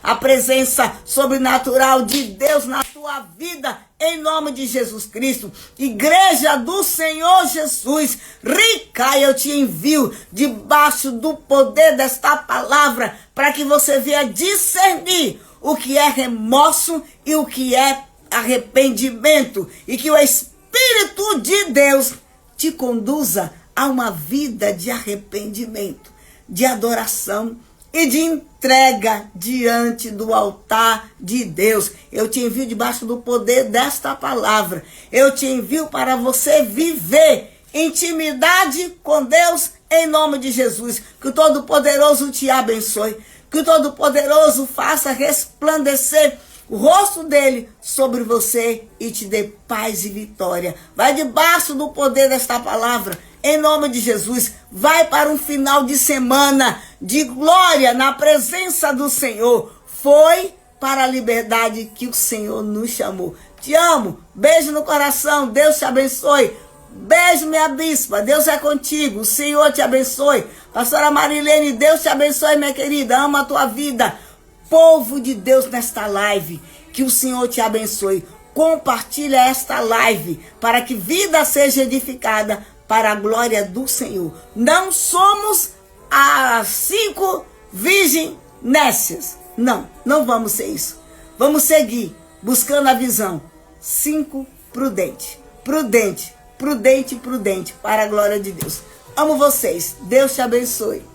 de Deus na tua vida, em nome de Jesus Cristo. Igreja do Senhor Jesus, rica, eu te envio debaixo do poder desta palavra, para que você venha discernir o que é remorso e o que é arrependimento, e que o Espírito de Deus te conduza a uma vida de arrependimento, de adoração e de entrega diante do altar de Deus. Eu te envio debaixo do poder desta palavra. Eu te envio para você viver intimidade com Deus, em nome de Jesus. Que o Todo-Poderoso te abençoe. Que o Todo-Poderoso faça resplandecer o rosto dele sobre você e te dê paz e vitória. Vai debaixo do poder desta palavra, em nome de Jesus. Vai para um final de semana de glória na presença do Senhor. Foi para a liberdade que o Senhor nos chamou. Te amo. Beijo no coração. Deus te abençoe. Beijo, minha bispa. Deus é contigo. O Senhor te abençoe. Pastora Marilene, Deus te abençoe, minha querida. Ama a tua vida. Povo de Deus nesta live, que o Senhor te abençoe. Compartilha esta live para que vida seja edificada para a glória do Senhor. Não somos as 5 virgens nécias. Não vamos ser isso. Vamos seguir buscando a visão. 5 prudente, para a glória de Deus. Amo vocês. Deus te abençoe.